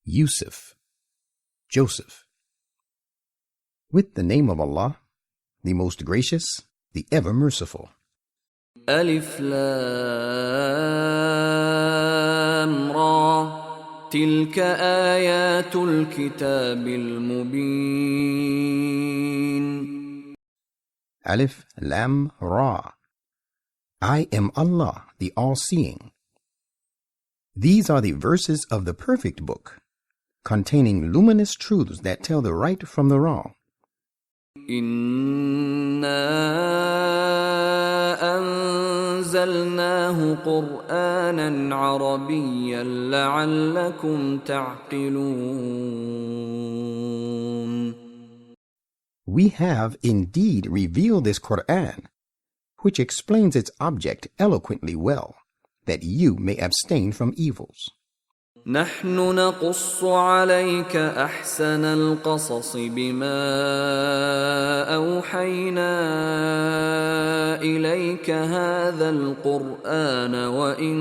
Yusuf, Joseph. With the name of Allah, the most gracious, the ever merciful. ألف لام را تلك آيات الكتاب المبين. Alif Lam Ra. I am Allah, the all-seeing. These are the verses of the perfect book, containing luminous truths that tell the right from the wrong. إنا أنزلناه قرآنا عربيا لعلكم تعقلون. We have indeed revealed this Quran, which explains its object eloquently well, that you may abstain from evils. نحن نقص عليك أحسن القصص بما أوحينا إليك هذا القرآن وإن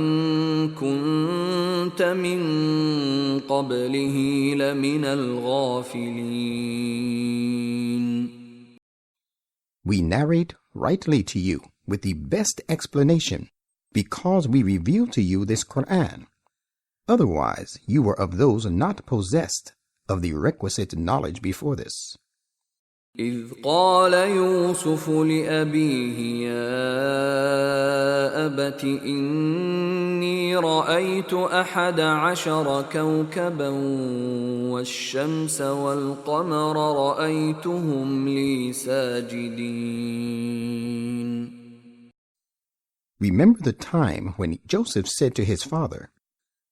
كنت من قبله لمن الغافلين. We narrate rightly to you with the best explanation, because we reveal to you this Quran. Otherwise, you were of those not possessed of the requisite knowledge before this. إذ قال يوسف لأبيه يا أبت إني رأيت 11 كوكبا والشمس والقمر رأيتهم لي ساجدين. Remember the time when Joseph said to his father,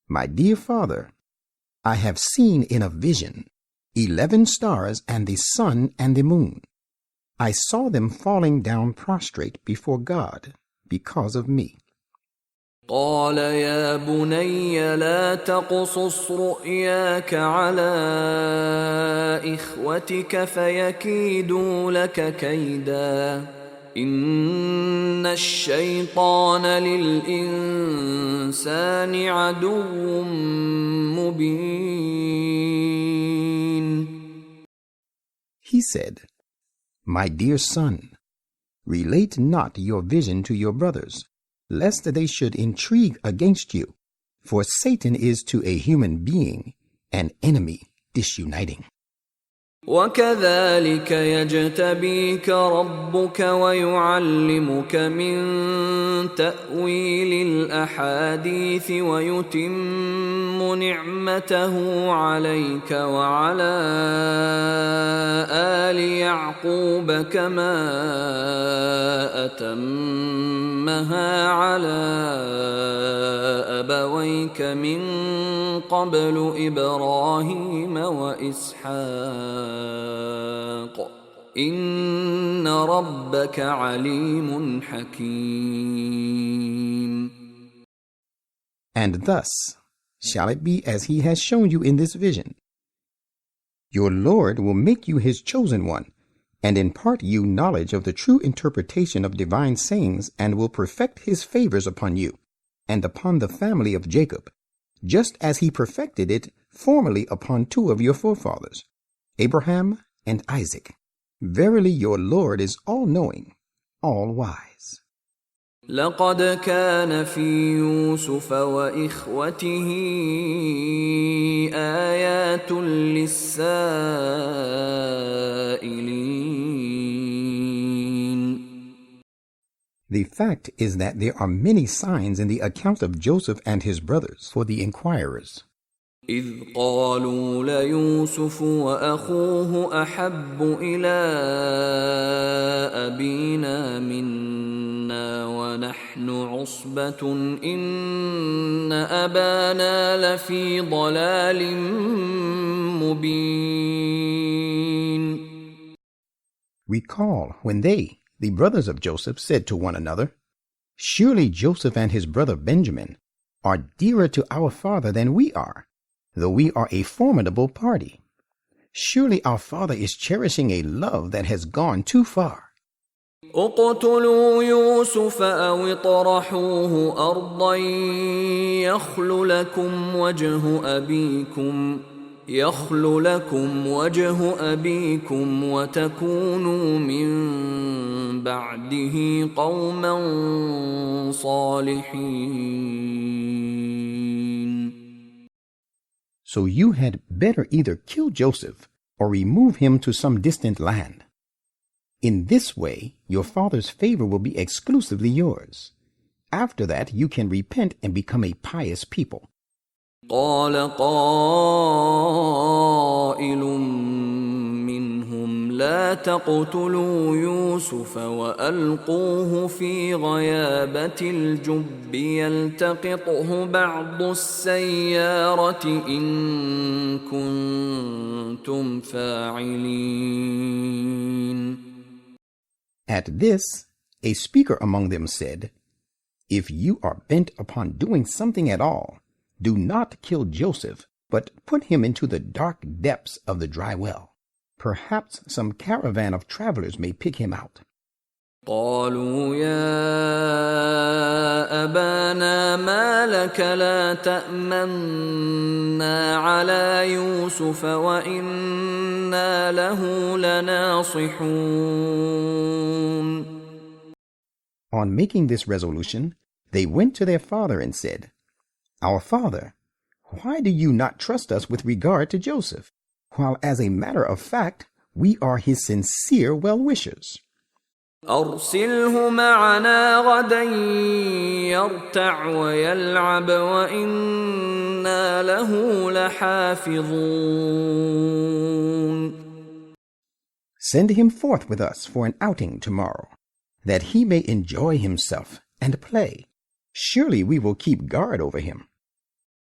"My dear father, I have seen in a vision 11 stars and the sun and the moon. I saw them falling down prostrate before God because of me." قال يا بني لا تقصص رؤياك على إخوتك فيكيدوا لك كيدا إن الشيطان للإنسان عدو مبين. He said, "My dear son, relate not your vision to your brothers, lest they should intrigue against you, for Satan is to a human being an enemy disuniting." وكذلك يجتبيك ربك ويعلمك من تأويل الأحاديث ويتم نعمته عليك وعلى آل يعقوب كما أتمها على أبويك من قبل إبراهيم وإسحاق إن ربك عليم حكيم. And thus shall it be as he has shown you in this vision. Your Lord will make you his chosen one, and impart you knowledge of the true interpretation of divine sayings, and will perfect his favors upon you, and upon the family of Jacob, just as he perfected it formerly upon 2 of your forefathers, Abraham and Isaac. Verily your Lord is all-knowing, all-wise. لقد كان في يوسف وإخوته آيات للسائلين. The fact is that there are many signs in the account of Joseph and his brothers for the inquirers. إذ قالوا ليوسف وأخوه أحب إلى أبينا منا ونحن عصبة إن أبانا لفي ضلال مبين. Recall when they, the brothers of Joseph, said to one another, "Surely Joseph and his brother Benjamin are dearer to our father than we are, though we are a formidable party. Surely our father is cherishing a love that has gone too far." اقتلوا يوسف أو اطرحوه أرضا يخل لكم وجه أبيكم يخل لكم وجه أبيكم وتكونوا من بعده قوما صالحين. So you had better either kill Joseph or remove him to some distant land. In this way, your father's favor will be exclusively yours. After that, you can repent and become a pious people. قال قائل منهم لا تقتلوا يوسف وألقوه في غيابة الجب يلتقطه بعض السيارة إن كنتم فاعلين. At this, a speaker among them said, "If you are bent upon doing something at all, do not kill Joseph, but put him into the dark depths of the dry well. Perhaps some caravan of travelers may pick him out." قالوا يا أبانا ما لك لا تأمنا على يوسف وإنا له لناصحون. On making this resolution, they went to their father and said, "Our father, why do you not trust us with regard to Joseph, while as a matter of fact, we are his sincere well-wishers? أرسله معنا غدا يرتع ويلعب وإنا له لحافظون. Send him forth with us for an outing tomorrow, that he may enjoy himself and play. Surely we will keep guard over him."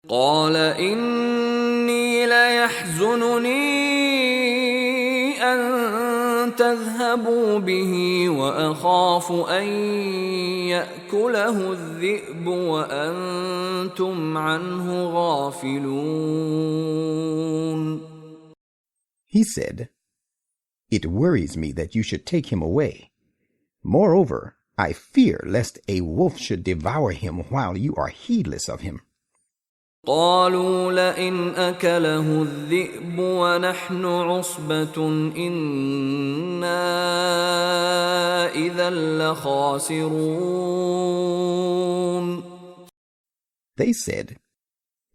قال إني ليحزنني أن تذهبوا به وأخاف أن يأكله الذئب وأنتم عنه غافلون. He said, "It worries me that you should take him away. Moreover, I fear lest a wolf should devour him while you are heedless of him." قالوا لئن أكله الذئب ونحن عصبة إنا إذا لخاسرون. They said,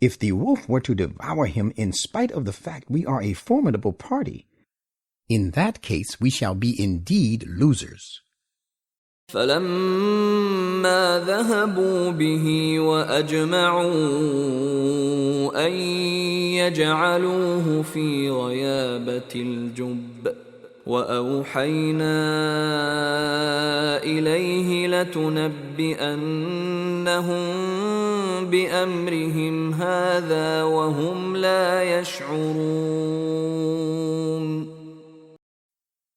"If the wolf were to devour him in spite of the fact we are a formidable party, in that case we shall be indeed losers." فلما ذهبوا به وأجمعوا أن يجعلوه في غيابة الجب وأوحينا إليه لتنبئنهم بأمرهم هذا وهم لا يشعرون.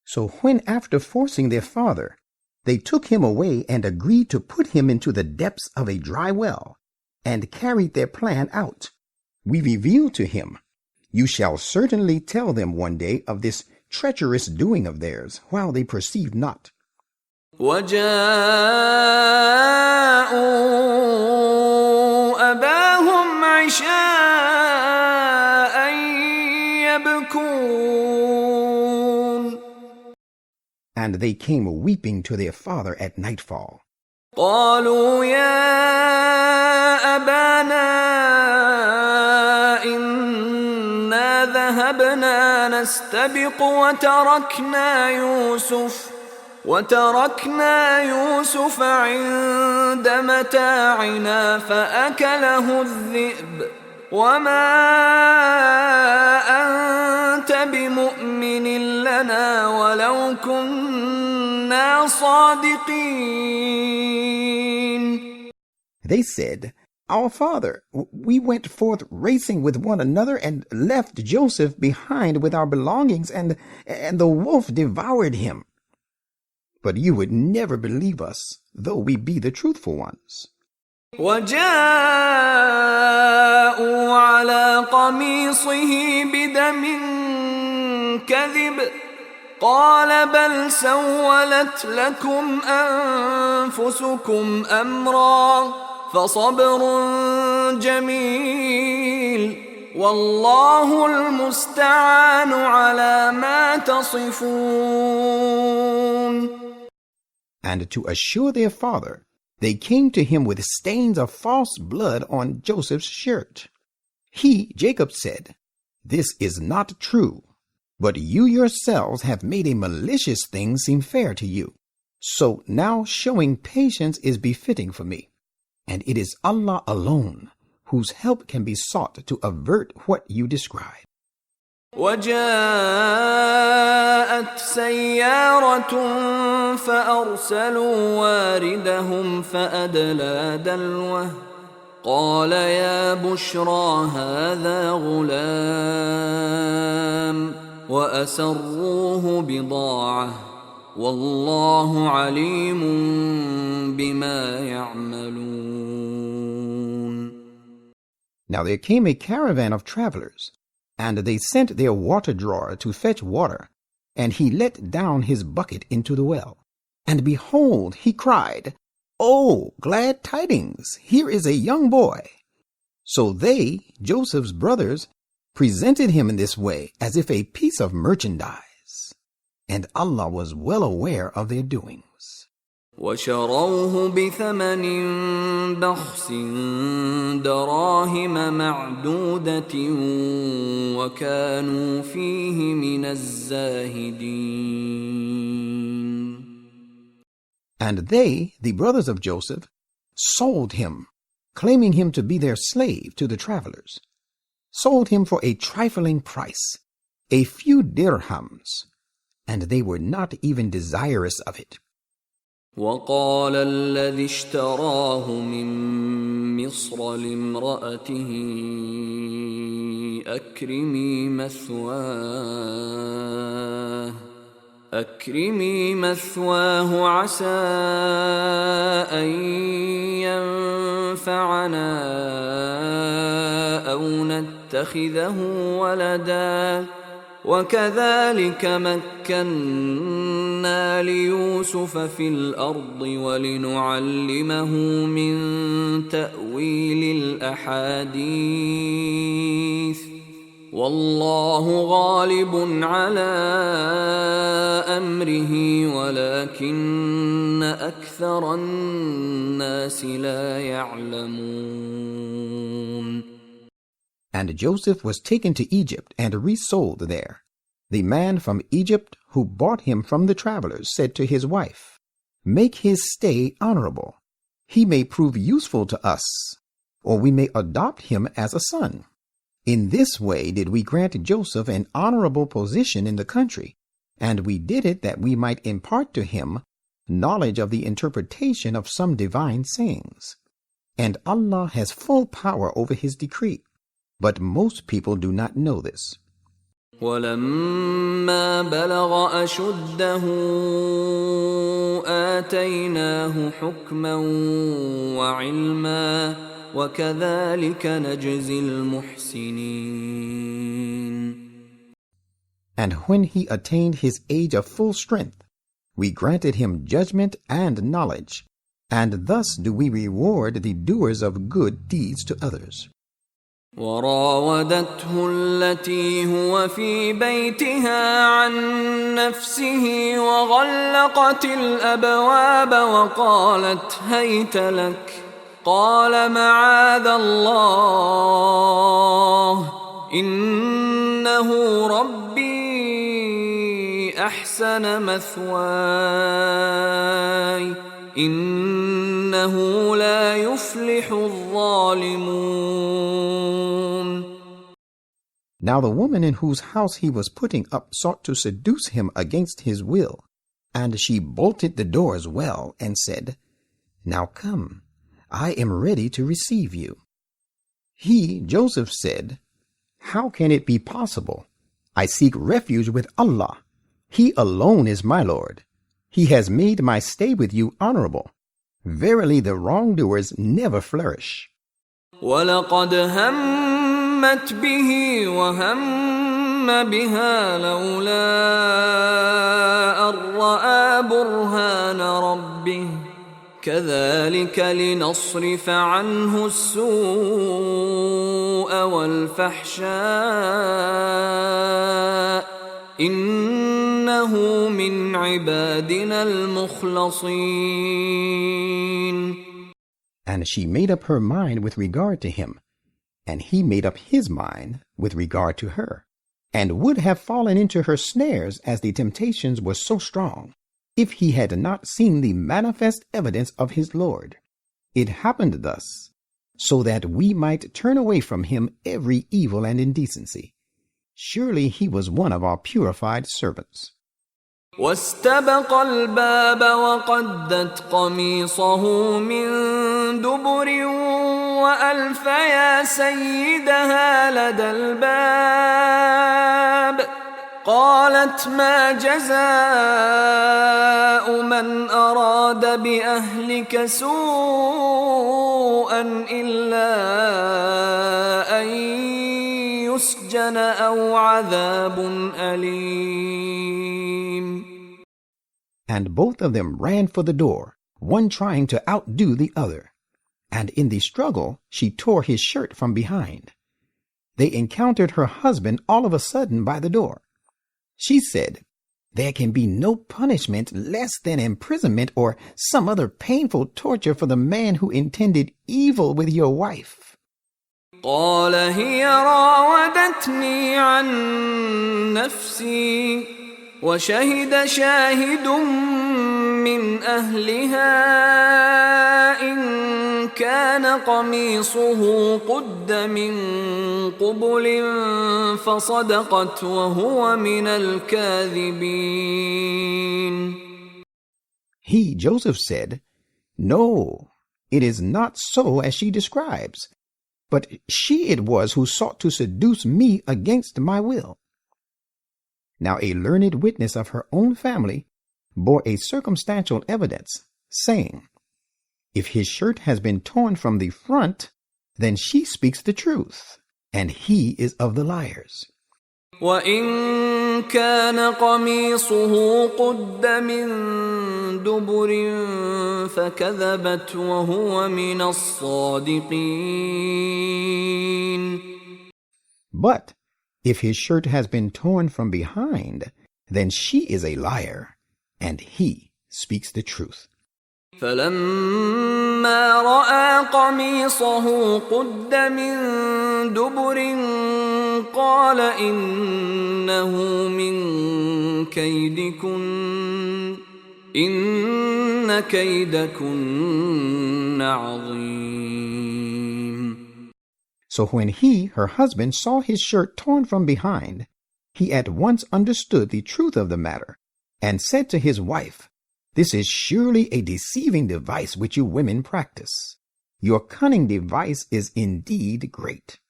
So when after forcing their father, they took him away and agreed to put him into the depths of a dry well, and carried their plan out, we revealed to him, "You shall certainly tell them one day of this treacherous doing of theirs, while they perceived not." وجاءوا أباهم عشاء يبكون. And they came weeping to their father at nightfall. قالوا يا أبانا إنا ذهبنا نستبق وتركنا يوسف عند متاعنا فأكله الذئب وما أنت بمؤمن لنا ولو كنا صادقين. They said, "Our father, we went forth racing with one another and left Joseph behind with our belongings, and the wolf devoured him. But you would never believe us, though we be the truthful ones." وجاءوا على قميصه بدم كذب قال بل سولت لكم أنفسكم أمرا فصبر جميل والله المستعان على ما تصفون. And to assure their father, they came to him with stains of false blood on Joseph's shirt. He, Jacob, said, "This is not true, but you yourselves have made a malicious thing seem fair to you. So now showing patience is befitting for me, and it is Allah alone whose help can be sought to avert what you describe." وجاءت سيارة فأرسلوا واردهم فأدلى دلوه قال يا بشرى هذا غلام وأسروه بضاعة والله عليم بما يعملون. Now there came a caravan of travelers, and they sent their water drawer to fetch water, and he let down his bucket into the well. And behold, he cried, "Oh, glad tidings! Here is a young boy." So they, Joseph's brothers, presented him in this way as if a piece of merchandise. And Allah was well aware of their doings. وشروه بثمن بخس دراهم معدودة وكانوا فيه من الزاهدين. And they, the brothers of Joseph, sold him, claiming him to be their slave to the travelers, sold him for a trifling price, a few dirhams, and they were not even desirous of it. وقال الذي اشتراه من مصر لامرأته أكرمي مثواه عسى أن ينفعنا أو نتخذه ولدا وكذلك مكنا ليوسف في الأرض ولنعلمه من تأويل الأحاديث والله غالب على أمره ولكن أكثر الناس لا يعلمون. And Joseph was taken to Egypt and resold there. The man from Egypt who bought him from the travelers said to his wife, "Make his stay honorable. He may prove useful to us, or we may adopt him as a son." In this way did we grant Joseph an honorable position in the country, and we did it that we might impart to him knowledge of the interpretation of some divine sayings. And Allah has full power over his decree, but most people do not know this. ولما بلغ أشده آتيناه حكما وعلما وكذلك نجزي المحسنين. And when he attained his age of full strength, we granted him judgment and knowledge, and thus do we reward the doers of good deeds to others. وراودته التي هو في بيتها عن نفسه وغلقت الأبواب وقالت هيت لك قال معاذ الله إنه ربي أحسن مثواي إنه لا يفلح الظالمون. Now the woman in whose house he was putting up sought to seduce him against his will, and she bolted the doors well and said, "Now come, I am ready to receive you." He, Joseph, said, "How can it be possible? I seek refuge with Allah. He alone is my Lord. He has made my stay with you honorable. Verily the wrongdoers never flourish." وَلَقَدْ هَمَّتْ بِهِ وَهَمَّ بِهَا لَوْلَا أَن رَّأَىٰ بُرْهَانَ رَبِّهِ كذلك لنصرف عنه السوء والفحشاء إنه من عبادنا المخلصين. And she made up her mind with regard to him, and he made up his mind with regard to her, and would have fallen into her snares as the temptations were so strong, if he had not seen the manifest evidence of his Lord. It happened thus, so that we might turn away from him every evil and indecency. Surely he was one of our purified servants. واستبق الباب وقدت قميصه من دبر وألف يا سيدها لدى الباب قالت ما جزاء من أراد بأهلك سوءا إلا أن يسجن أو عذاب أليم. And both of them ran for the door, one trying to outdo the other. And in the struggle, she tore his shirt from behind. They encountered her husband all of a sudden by the door. She said, "There can be no punishment less than imprisonment or some other painful torture for the man who intended evil with your wife." قال هي راودتني عن نفسي وشهد شاهد من أهلها إن كان قميصه قد من قبل فصدقت وهو من الكاذبين. He, Joseph, said, "No, it is not so as she describes, but she it was who sought to seduce me against my will." Now a learned witness of her own family bore a circumstantial evidence, saying, "If his shirt has been torn from the front, then she speaks the truth, and he is of the liars." وَإِن كَانَ قَمِيصُهُ قُدَّ مِن دُبُرٍ فَكَذَبَتْ وَهُوَ مِنَ الصَّادِقِينَ. But if his shirt has been torn from behind, then she is a liar, and he speaks the truth. فَلَمَّا رَأَى قَمِيصَهُ قُدَّ مِن دُبُرٍ قَالَ إِنَّهُ مِن كَيْدِكُنَّ إِنَّ كَيْدَكُنَّ عَظِيمٌ. So when he, her husband, saw his shirt torn from behind, he at once understood the truth of the matter, and said to his wife, "This is surely a deceiving device which you women practice. Your cunning device is indeed great."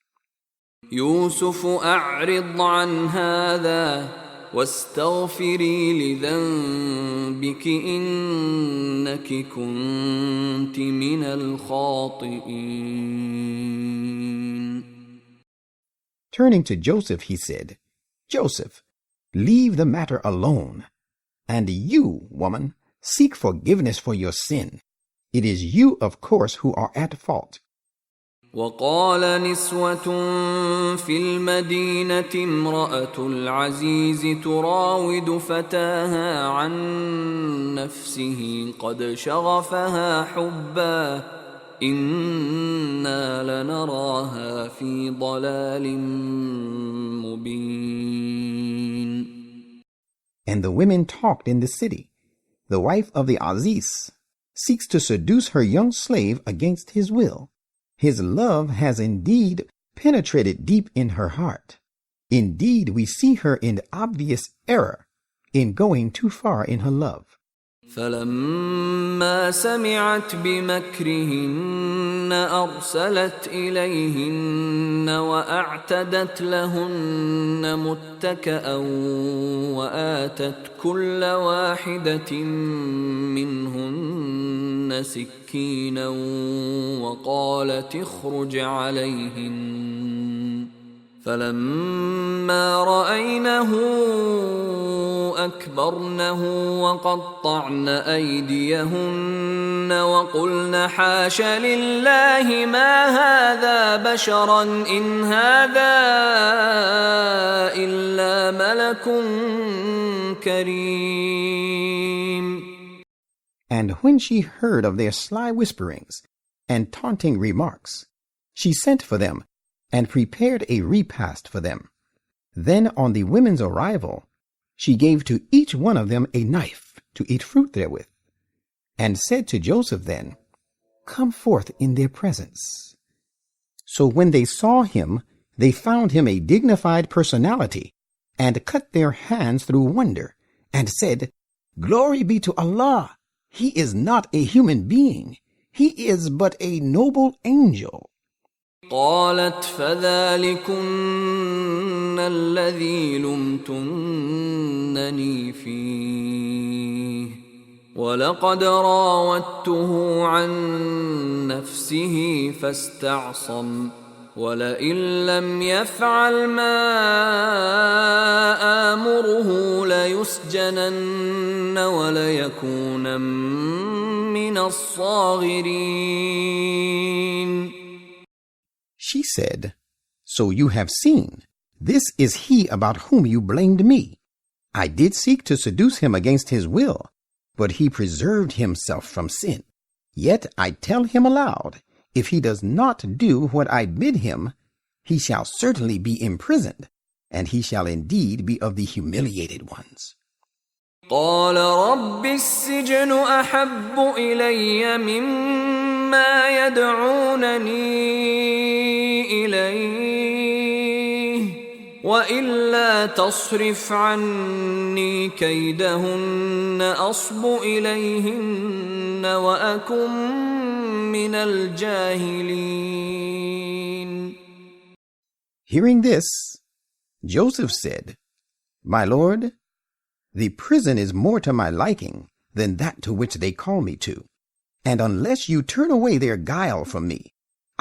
يوسف أعرض عن هذا واستغفري لذنبك إنك كنت من الخاطئين. Turning to Joseph, he said, "Joseph, leave the matter alone. And you, woman, seek forgiveness for your sin. It is you, of course, who are at fault." وقال نسوة في المدينة امرأة العزيز تراود فتاها عن نفسه قد شغفها حبا إنا لنراها في ضلال مبين. And the women talked in the city. The wife of the Aziz seeks to seduce her young slave against his will. His love has indeed penetrated deep in her heart. Indeed, we see her in obvious error in going too far in her love. فلما سمعت بمكرهن أرسلت إليهن وأعتدت لهن متكأ وآتت كل واحدة منهن سكينا وقالت اخرج عليهن فلما رأينه أكبرنه وقطعن أيديهن وقلن حاش لله ما هذا بشرا إن هذا إلا ملك كريم. And when she heard of their sly whisperings and taunting remarks, she sent for them and prepared a repast for them. Then on the women's arrival, she gave to each one of them a knife to eat fruit therewith, and said to Joseph then, "Come forth in their presence." So when they saw him, they found him a dignified personality, and cut their hands through wonder, and said, "Glory be to Allah! He is not a human being. He is but a noble angel." قالت فذلكن الذي لمتنني فيه ولقد راودته عن نفسه فاستعصم ولئن لم يفعل ما آمره ليسجنن وليكونن من الصاغرين. She said, "So you have seen. This is he about whom you blamed me. I did seek to seduce him against his will, but he preserved himself from sin. Yet I tell him aloud, if he does not do what I bid him, he shall certainly be imprisoned, and he shall indeed be of the humiliated ones." قال رب السجن أحب إلي مما يدعونني إليه وإلا تصرف عني كيدهن أصب إليهن وأكن من الجاهلين. Hearing this, Joseph said, "My lord, the prison is more to my liking than that to which they call me to, and unless you turn away their guile from me,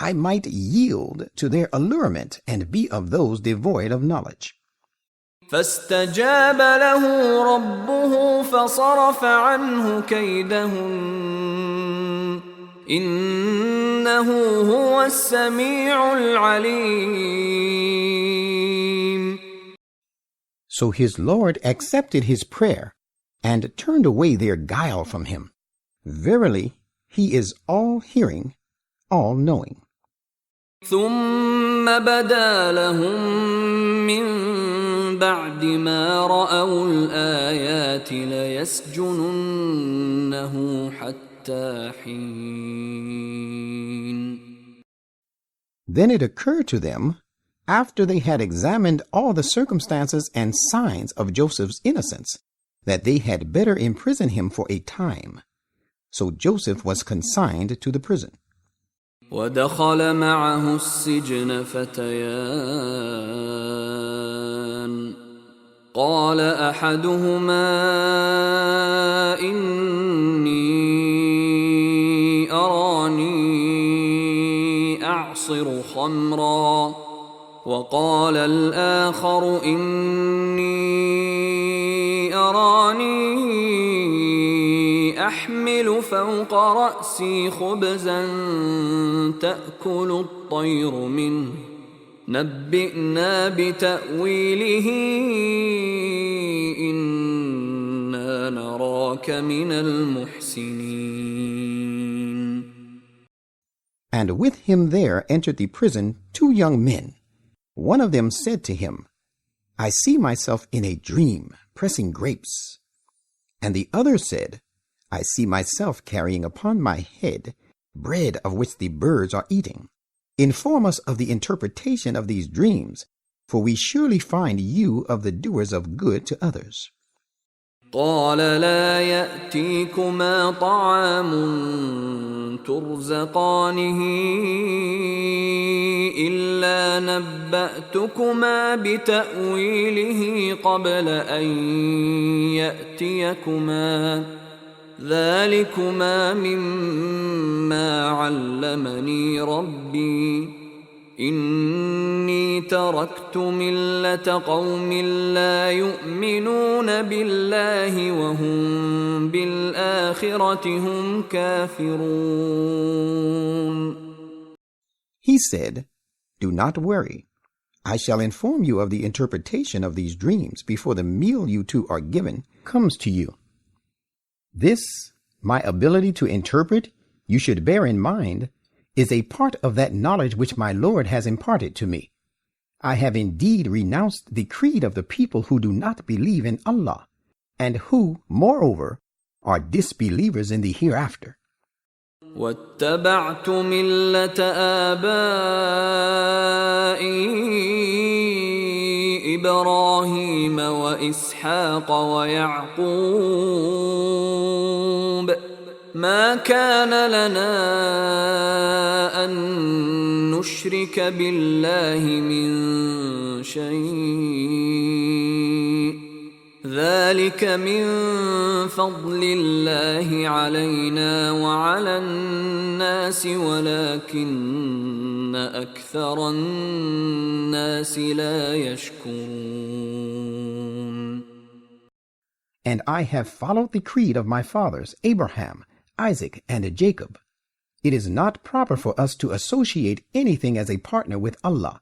I might yield to their allurement and be of those devoid of knowledge." فاستجاب له ربه فصرف عنه كيدهن إنه هو السميع العليم. So his Lord accepted his prayer and turned away their guile from him. Verily, he is all-hearing, all-knowing. ثم بدا لهم من بعد ما رأوا الآيات ليسجننه حتى حين. Then it occurred to them, after they had examined all the circumstances and signs of Joseph's innocence, that they had better imprison him for a time. So Joseph was consigned to the prison. ودخل معه السجن فتيان قال أحدهما إني أراني أعصر خمرا وقال الآخر إني أراني أحمل فوق رأسي خبزا تأكل الطير منه نبئنا بتأويله إنا نراك من المحسنين. And with him there entered the prison 2 young men. One of them said to him, "I see myself in a dream pressing grapes." And the other said, "I see myself carrying upon my head bread of which the birds are eating. Inform us of the interpretation of these dreams, for we surely find you of the doers of good to others." قال لا يأتيكما طعام ترزقانه إلا نبأتكما بتأويله قبل أن يأتيكما ذلكما مما علمني ربي إني تركت ملة قوم لا يؤمنون بالله وهم بالآخرة هم كافرون. He said, "Do not worry. I shall inform you of the interpretation of these dreams before the meal you two are given comes to you. This, my ability to interpret, you should bear in mind, is a part of that knowledge which my Lord has imparted to me. I have indeed renounced the creed of the people who do not believe in Allah, and who, moreover, are disbelievers in the hereafter." واتبعت ملة آبائي إبراهيم وإسحاق ويعقوب ما كان لنا أن نشرك بالله من شيء ذلك من فضل الله علينا وعلى الناس ولكن أكثر الناس لا يشكرون. And I have followed the creed of my fathers, Abraham, Isaac, and Jacob. It is not proper for us to associate anything as a partner with Allah.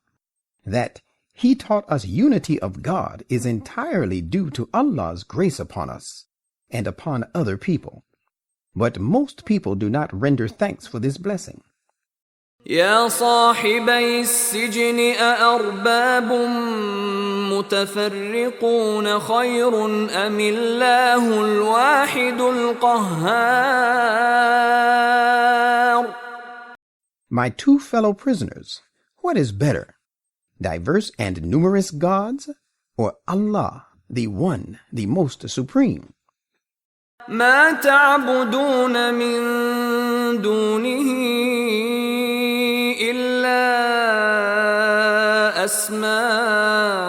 That He taught us unity of God is entirely due to Allah's grace upon us and upon other people. But most people do not render thanks for this blessing. يا صاحبي السجن أأرباب متفرقون خير أم الله الواحد القهار. My two fellow prisoners, what is better, diverse and numerous gods, or Allah, the One, the Most Supreme? ما تعبدون من دونه إلا أسماء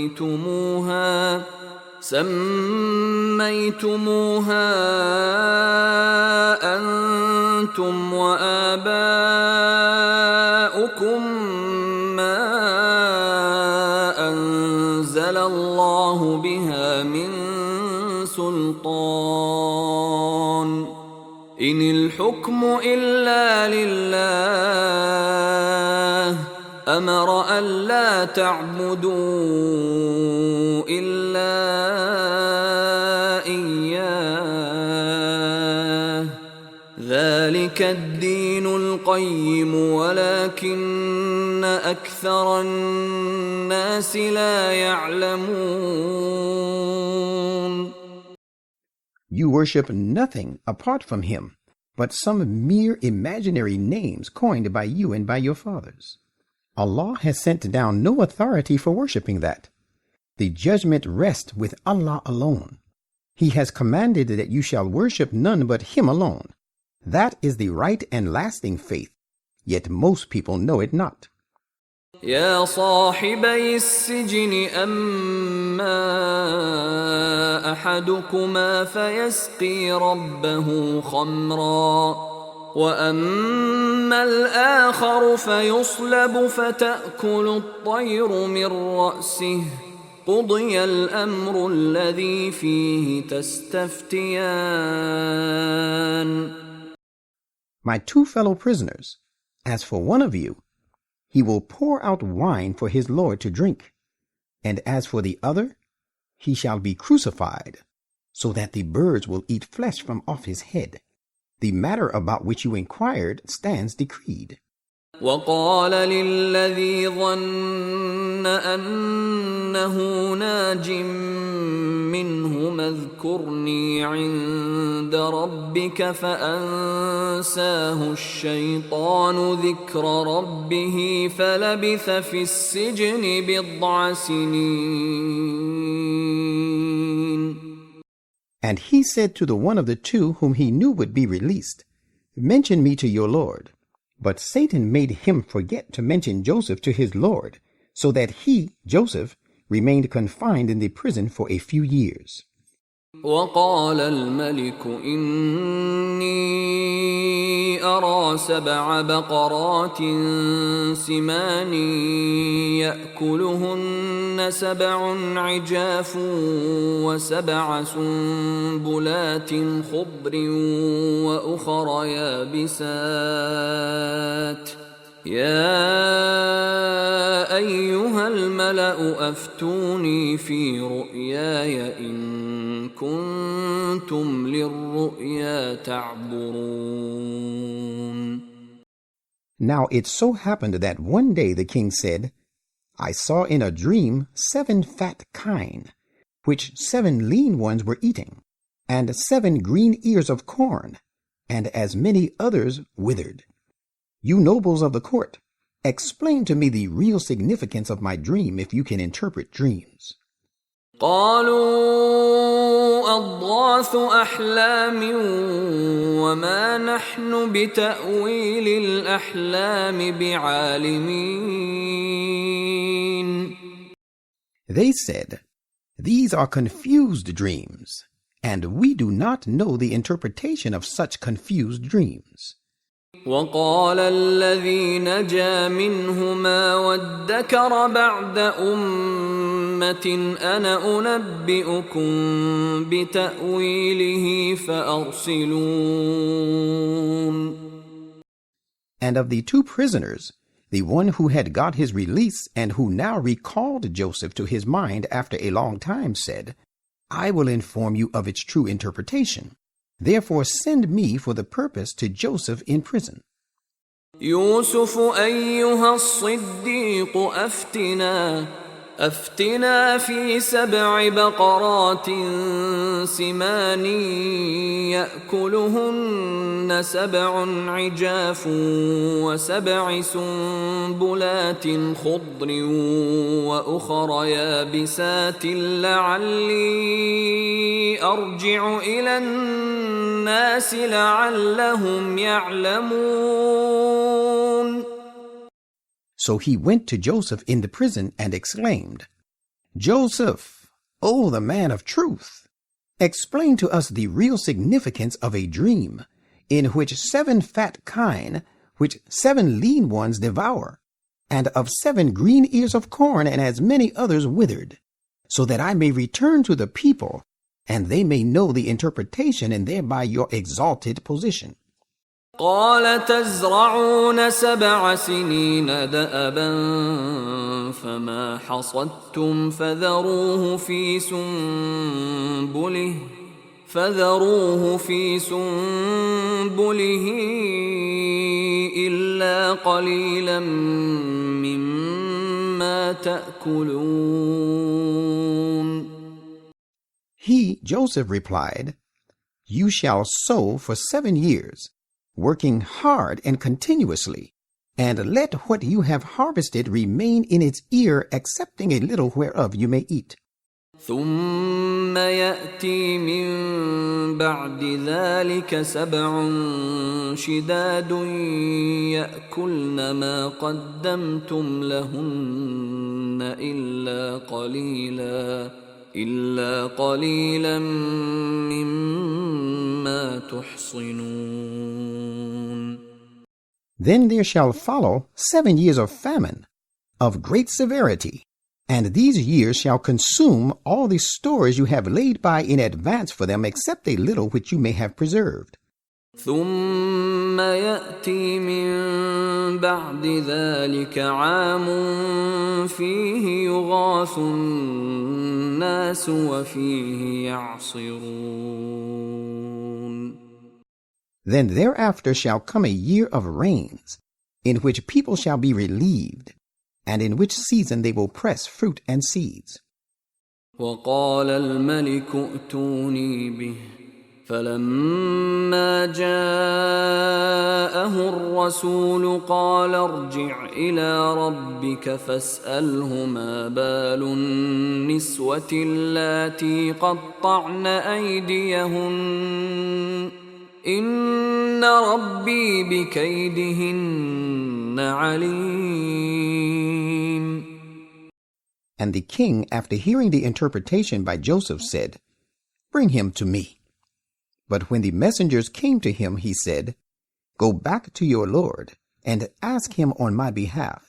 سميتموها أنتم وآباؤكم ما أنزل الله بها من سلطان إن الحكم إلا لله أمر ألا تعبدوا إلا إياه ذلك الدين القيم ولكن أكثر الناس لا يعلمون. You worship nothing apart from Him, but some mere imaginary names coined by you and by your fathers. Allah has sent down no authority for worshipping that. The judgment rests with Allah alone. He has commanded that you shall worship none but Him alone. That is the right and lasting faith, yet most people know it not. يا صاحبي السجن أما أحدكما فيسقي ربه خمرا وأما الآخر فيصلب فتأكل الطير من رأسه قضي الأمر الذي فيه تستفتيان. My two fellow prisoners, as for one of you, he will pour out wine for his Lord to drink, and as for the other, he shall be crucified, so that the birds will eat flesh from off his head. The matter about which you inquired stands decreed. وقال للذي ظن أنه ناج منهما اذكرني عند ربك فأنساه الشيطان ذكر ربه فلبث في السجن بضع سنين. And he said to the one of the two whom he knew would be released, "Mention me to your Lord." But Satan made him forget to mention Joseph to his Lord, so that he, Joseph, remained confined in the prison for a few years. وقال الملك إني أرى 7 بقرات سمان يأكلهن 7 عجاف و7 سنبلات خضر وأخر يابسات يا أيها الملأ أفتوني في رؤياي إن كنتم للرؤيا تعبرون. Now it so happened that one day the king said, I saw in a dream 7 fat kine, which 7 lean ones were eating, and 7 green ears of corn, and as many others withered. You nobles of the court, explain to me the real significance of my dream if you can interpret dreams. قالوا أضغاث أحلام وما نحن بتأويل الأحلام بعالمين. They said, These are confused dreams, and we do not know the interpretation of such confused dreams. وقال الذي نجا منهما وادكر بعد أمة أنا أنبئكم بتأويله فأرسلون. And of the 2 prisoners, the one who had got his release and who now recalled Joseph to his mind after a long time said, I will inform you of its true interpretation. Therefore send me for the purpose to Joseph in prison. يوسف أيها الصديق أفتنا في 7 بقرات سمان يأكلهن 7 عجاف و7 سنبلات خضر وأخر يابسات لعلي أرجع إلى الناس لعلهم يعلمون. So he went to Joseph in the prison and exclaimed, Joseph, O the man of truth, explain to us the real significance of a dream in which 7 fat kine, which 7 lean ones devour, and of 7 green ears of corn and as many others withered, so that I may return to the people, and they may know the interpretation and thereby your exalted position. قال تزرعون 7 سنين دأبا فما حصدتم فذروه في سنبله إلا قليلا مما تأكلون. He, Joseph, replied, You shall sow for 7 years, working hard and continuously, and let what you have harvested remain in its ear, excepting a little whereof you may eat. ثم يأتي من بعد ذلك 7 شداد يأكلن ما قدمتم لهن إلا قليلا مما تحصنون. Then there shall follow 7 years of famine, of great severity, and these years shall consume all the stores you have laid by in advance for them, except a little which you may have preserved. ثم يأتي من بعد ذلك عام فيه يغاث الناس وفيه يعصرون. Then thereafter shall come a year of rains, in which people shall be relieved, and in which season they will press fruit and seeds. وقال الملك ائتوني به فلما جاءه الرسول قال ارجع إلى ربك فاسأله ما بال النسوة اللاتي قطعن أيديهن إن ربي بكيدهن عليم. And the king, after hearing the interpretation by Joseph, said, Bring him to me. But when the messengers came to him, he said, Go back to your Lord and ask him on my behalf,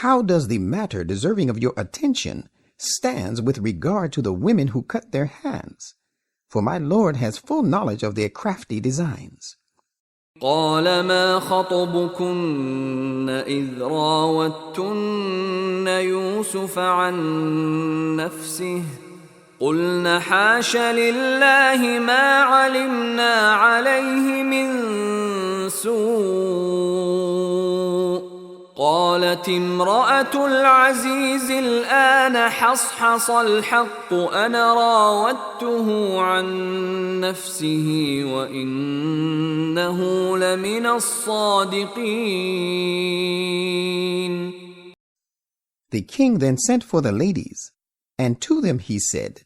how does the matter deserving of your attention stands with regard to the women who cut their hands? For my Lord has full knowledge of their crafty designs. قال ما خطبكن إذ راوتن يوسف عن نفسه قلن حاش لله ما علمنا عليه من سوء قالت امرأة العزيز الآن حصحص الحق أنا راودته عن نفسه وإنه لمن الصادقين. The king then sent for the ladies, and to them he said,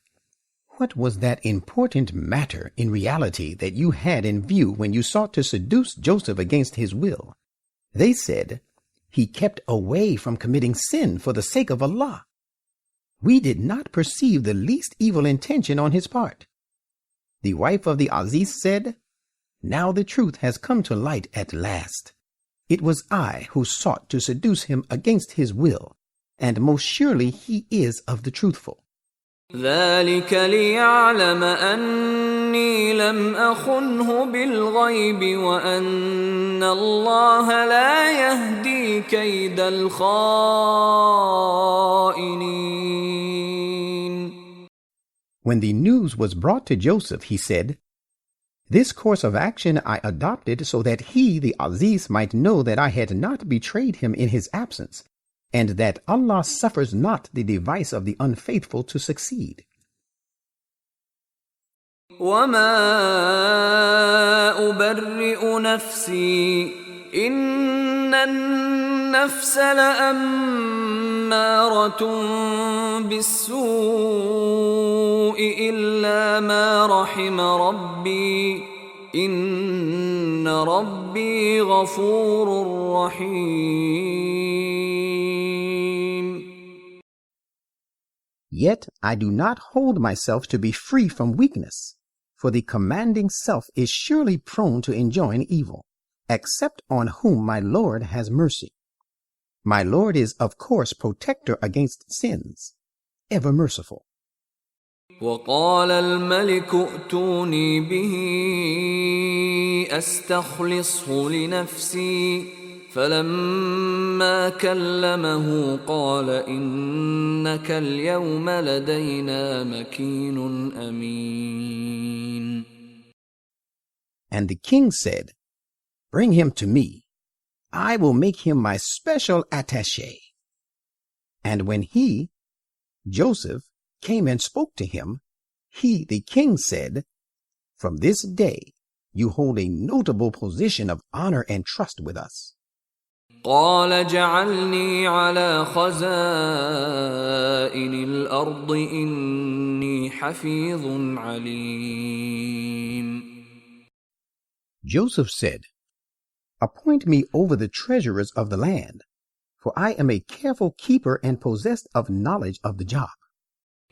What was that important matter in reality that you had in view when you sought to seduce Joseph against his will? They said, He kept away from committing sin for the sake of Allah. We did not perceive the least evil intention on his part. The wife of the Aziz said, Now the truth has come to light at last. It was I who sought to seduce him against his will, and most surely he is of the truthful. ذلك ليعلم أني لم أخنه بالغيب وأن الله لا يهدي كيد الخائنين. When the news was brought to Joseph, he said, This course of action I adopted so that he, the Aziz, might know that I had not betrayed him in his absence, and that Allah suffers not the device of the unfaithful to succeed. وَمَا أُبَرِّئُ نَفْسِي إِنَّ النَّفْسَ لَأَمَّارَةٌ بِالسُّوءِ إِلَّا مَا رَحِمَ رَبِّي إِنَّ رَبِّي غَفُورٌ رَحِيمٌ. Yet I do not hold myself to be free from weakness, for the commanding self is surely prone to enjoin evil, except on whom my Lord has mercy. My Lord is, of course, protector against sins, ever merciful. وقال الملك ائتوني به أستخلصه لنفسي فلما كلمه قال إنك اليوم لدينا مكين أمين. And the king said, Bring him to me. I will make him my special attaché. And when he, Joseph, came and spoke to him, he, the king, said, From this day you hold a notable position of honor and trust with us. قال اجعلني على خزائن الأرض إني حفيظ عليم. Joseph said, Appoint me over the treasurers of the land, for I am a careful keeper and possessed of knowledge of the job.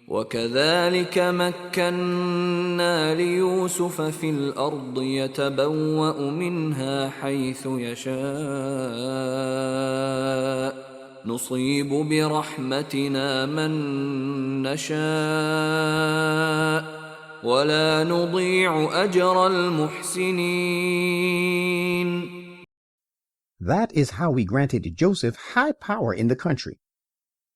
وكذلك مكنا ليوسف في الأرض يتبوأ منها حيث يشاء نصيب برحمتنا من نشاء ولا نضيع أجر المحسنين. That is how we granted Joseph high power in the country.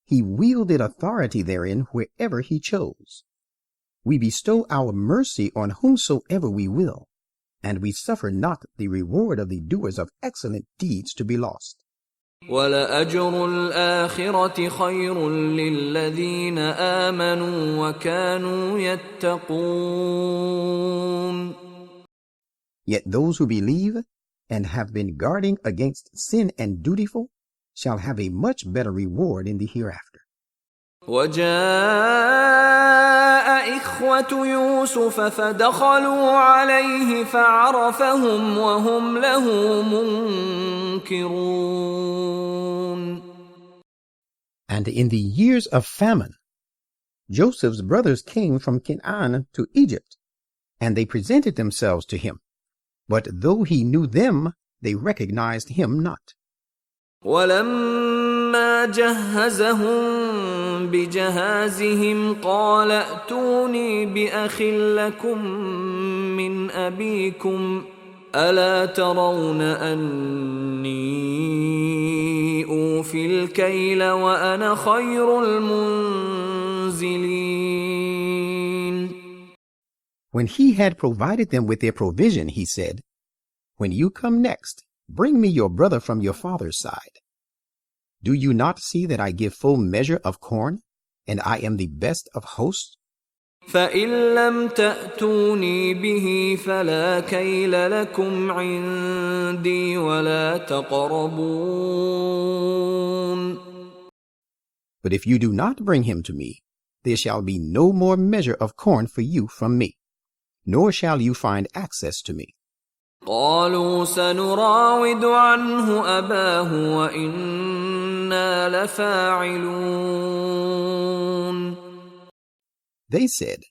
He wielded authority therein wherever he chose. We bestow our mercy on whomsoever we will, and we suffer not the reward of the doers of excellent deeds to be lost. وَلَأَجْرُ الْآخِرَةِ خَيْرٌ لِلَّذِينَ آمَنُوا وَكَانُوا يَتَّقُونَ. Yet those who believe and have been guarding against sin and dutiful shall have a much better reward in the hereafter. وجاء إخوة يوسف فدخلوا عليه فعرفهم وهم له منكرون. And in the years of famine, Joseph's brothers came from Canaan to Egypt, and they presented themselves to him. But though he knew them, they recognized him not. ولما جهزهم بجهازهم قال ائتوني بأخ لكم من أبيكم ألا ترون أني أوفي الكيل وأنا خير المنزلين. When he had provided them with their provision, he said, "When you come next, bring me your brother from your father's side. Do you not see that I give full measure of corn, and I am the best of hosts?" فإن لم تأتوني به فلا كيل لكم عندي ولا تقربون. But if you do not bring him to me, there shall be no more measure of corn for you from me, nor shall you find access to me. قالوا سنراود عنه أباه وإنا لفاعلون. They said,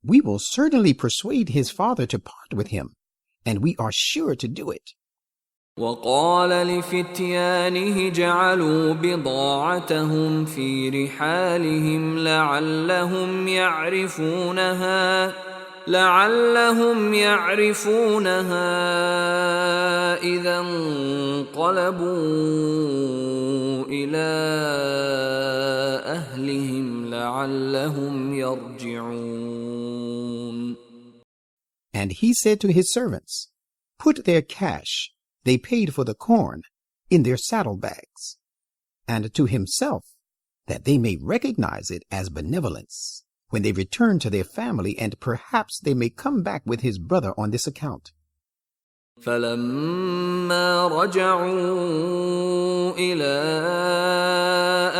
"We will certainly persuade his father to part with him, and we are sure to do it." وقال لفتيانه جعلوا بضاعتهم في رحالهم لعلهم يعرفونها إذا انقلبوا إلى أهلهم لعلهم يرجعون. And he said to his servants, "Put their cash, they paid for the corn, in their saddlebags," and to himself, that they may recognize it as benevolence when they return to their family, and perhaps they may come back with his brother on this account. فلما رجعوا إلى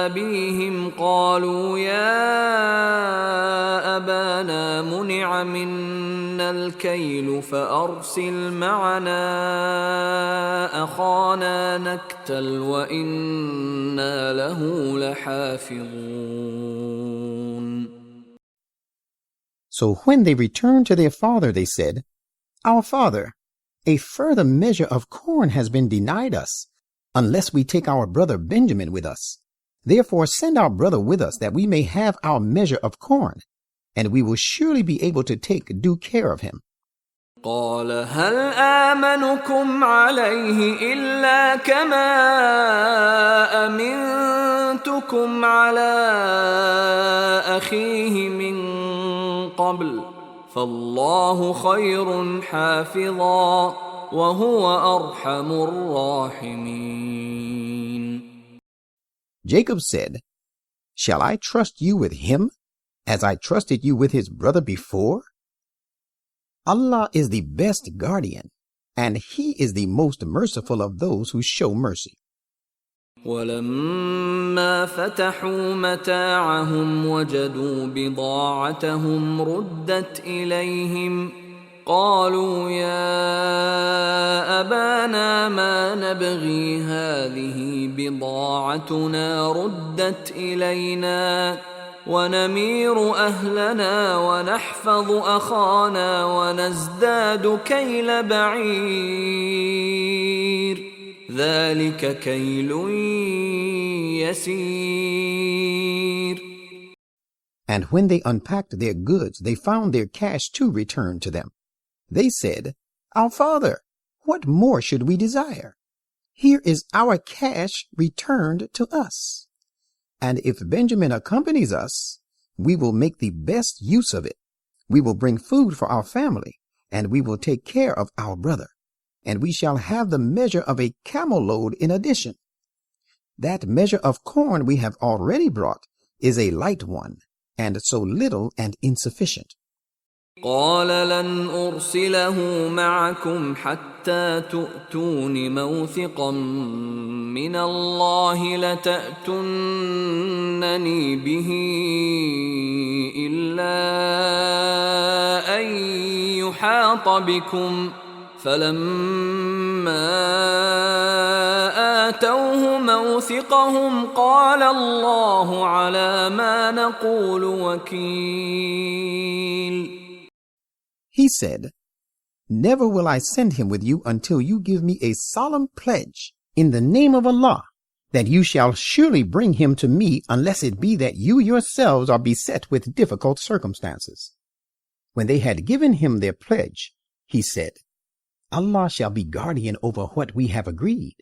أبيهم قالوا يا أبانا منع منا الكيل فأرسل معنا أخانا نكتل وإنا له لحافظون. So when they returned to their father, they said, "Our father, a further measure of corn has been denied us, unless we take our brother Benjamin with us. Therefore send our brother with us, that we may have our measure of corn, and we will surely be able to take due care of him." قال هل آمنكم عليه إلا كما أمنتكم على أخيه من قبل فالله خير حافظا وهو أرحم الراحمين. Jacob said, "Shall I trust you with him, as I trusted you with his brother before? Allah is the best guardian, and he is the most merciful of those who show mercy." ولما فتحوا متاعهم وجدوا بضاعتهم ردت إليهم قالوا يا أبانا ما نبغي هذه بضاعتنا ردت إلينا ونمير أهلنا ونحفظ أخانا ونزداد كيل بعير ذلك كيل يسير. And when they unpacked their goods, they found their cash too returned to them. They said, "Our father, what more should we desire? Here is our cash returned to us. And if Benjamin accompanies us, we will make the best use of it. We will bring food for our family, and we will take care of our brother, and we shall have the measure of a camel load in addition. That measure of corn we have already brought is a light one, and so little and insufficient." قال لن أرسله معكم حتى تؤتون موثقا من الله لتأتونني به إلا أن يحاط بكم فلما آتوه موثقهم قال الله على ما نقول وكيل. He said, Never will I send him with you until you give me a solemn pledge in the name of Allah that you shall surely bring him to me, unless it be that you yourselves are beset with difficult circumstances. When they had given him their pledge, he said, Allah shall be guardian over what we have agreed.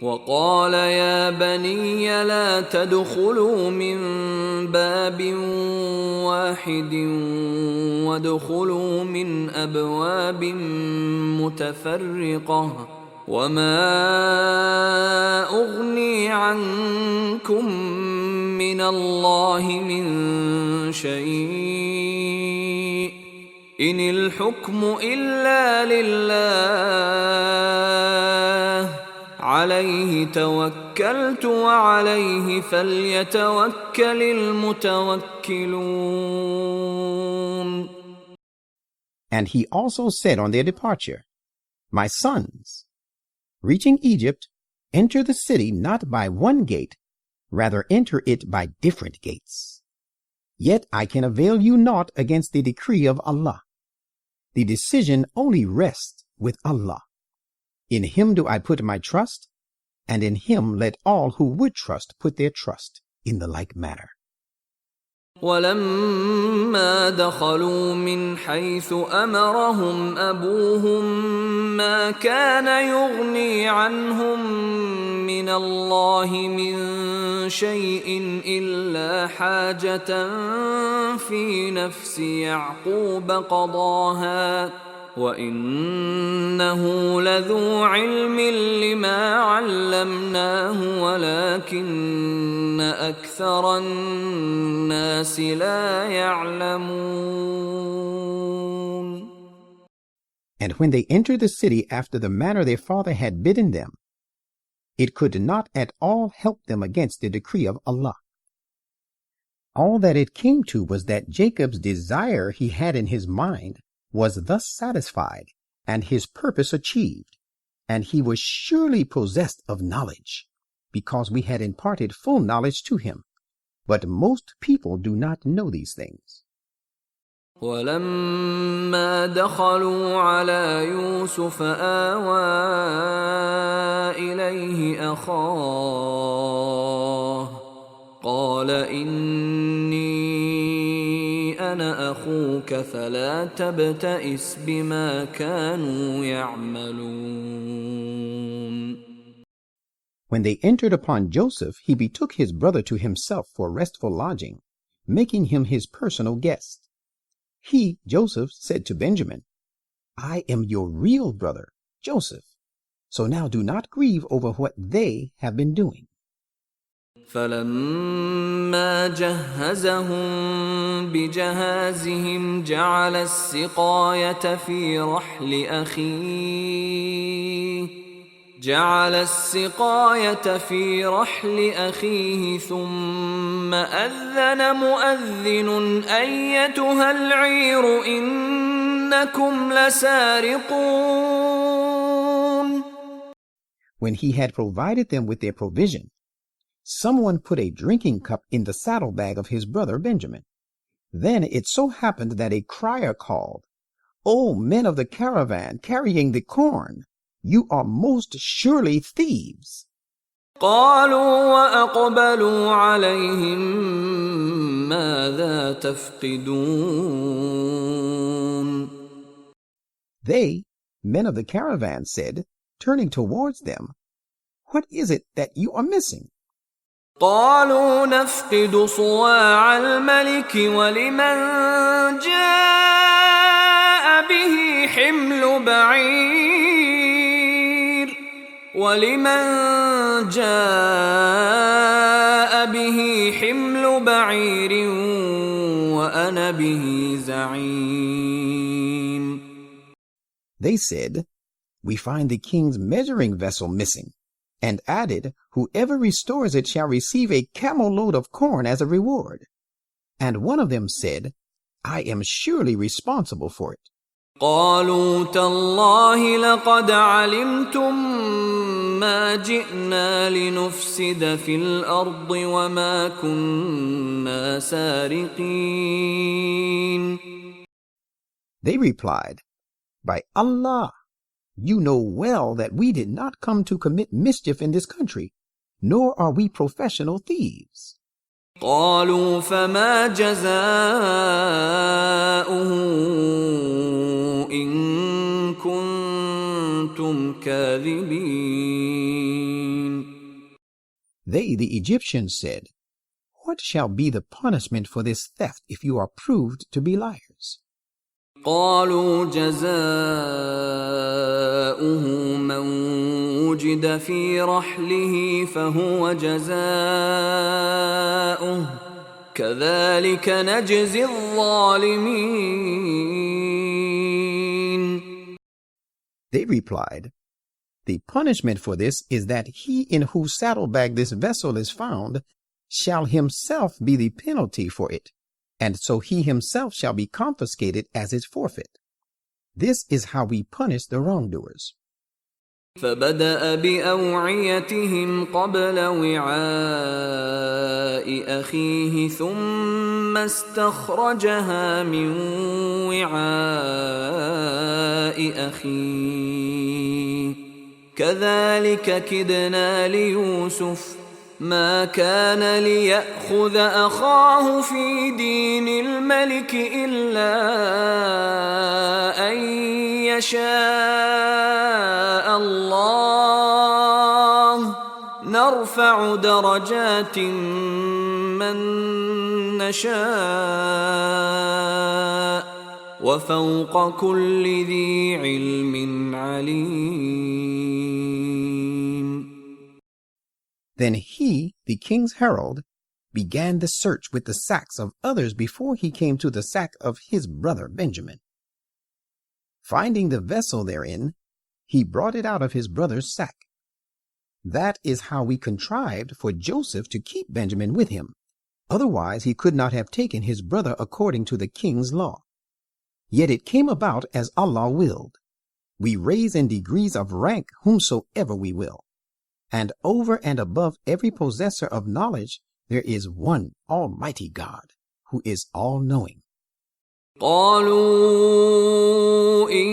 وقال يا بني لا تدخلوا من باب واحد وادخلوا من أبواب متفرقة وما أغني عنكم من الله من شيء إن الحكم إلا لله عليه توكلت وعليه فليتوكل المتوكلون. And he also said on their departure, My sons, reaching Egypt, enter the city not by one gate, rather enter it by different gates. Yet I can avail you naught against the decree of Allah. The decision only rests with Allah. In him do I put my trust, and in him let all who would trust put their trust in the like manner. ولما دخلوا من حيث أمرهم أبوهم ما كان يغني عنهم من الله من شيء إلا حاجة في نفس يعقوب قضاها وإنه لذو علم لما علمناه ولكن أكثر الناس لا يعلمون. And when they entered the city after the manner their father had bidden them, it could not at all help them against the decree of Allah. All that it came to was that Jacob's desire he had in his mind was thus satisfied and his purpose achieved, and he was surely possessed of knowledge, because we had imparted full knowledge to him. But most people do not know these things. ولما دخلوا على يوسف آوى إليه أخاه قال إني أنا أخوك فلا تبتئس بما كانوا يعملون. When they entered upon Joseph, he betook his brother to himself for restful lodging, making him his personal guest. He, Joseph, said to Benjamin, I am your real brother, Joseph. So now do not grieve over what they have been doing. فلما جهزهم بجهازهم جعل السقاية في رحل أخيه ثم أذن مؤذن أيتها العير إنكم لسارقون. When he had provided them with their provision, someone put a drinking cup in the saddlebag of his brother Benjamin. Then it so happened that a crier called, O men of the caravan carrying the corn, you are most surely thieves. قالوا وأقبلوا عليهم ماذا تفقدون. They, men of the caravan, said, turning towards them, What is it that you are missing? قالوا نفقد صواع الملك ولمن جاء به حمل بعير وأنا به زعيم. They said, We find the king's measuring vessel missing, and added, Whoever restores it shall receive a camel load of corn as a reward. And one of them said, I am surely responsible for it. قالوا تالله لقد علمتم ما جئنا لنفسد في الأرض وما كنا سارقين. They replied, By Allah, you know well that we did not come to commit mischief in this country, nor are we professional thieves. قالوا فما جزاؤه إن كنتم كاذبين. They, the Egyptians, said, what shall be the punishment for this theft if you are proved to be liars? قالوا جزاؤه من وجد في رحله فهو جزاؤه كذلك نجزي الظالمين. They replied, the punishment for this is that he in whose saddlebag this vessel is found shall himself be the penalty for it, and so he himself shall be confiscated as his forfeit. This is how we punish the wrongdoers. فبدأ بأوعيتهم قبل وعاء أخيه ثم استخرجها من وعاء أخيه كذلك كدنا ليوسف ما كان ليأخذ أخاه في دين الملك إلا أن يشاء الله نرفع درجات من نشاء وفوق كل ذي علم عليم. Then he, the king's herald, began the search with the sacks of others before he came to the sack of his brother Benjamin. Finding the vessel therein, he brought it out of his brother's sack. That is how we contrived for Joseph to keep Benjamin with him. Otherwise he could not have taken his brother according to the king's law. Yet it came about as Allah willed. We raise in degrees of rank whomsoever we will. And over and above every possessor of knowledge, there is one Almighty God, who is all-knowing. قالوا إن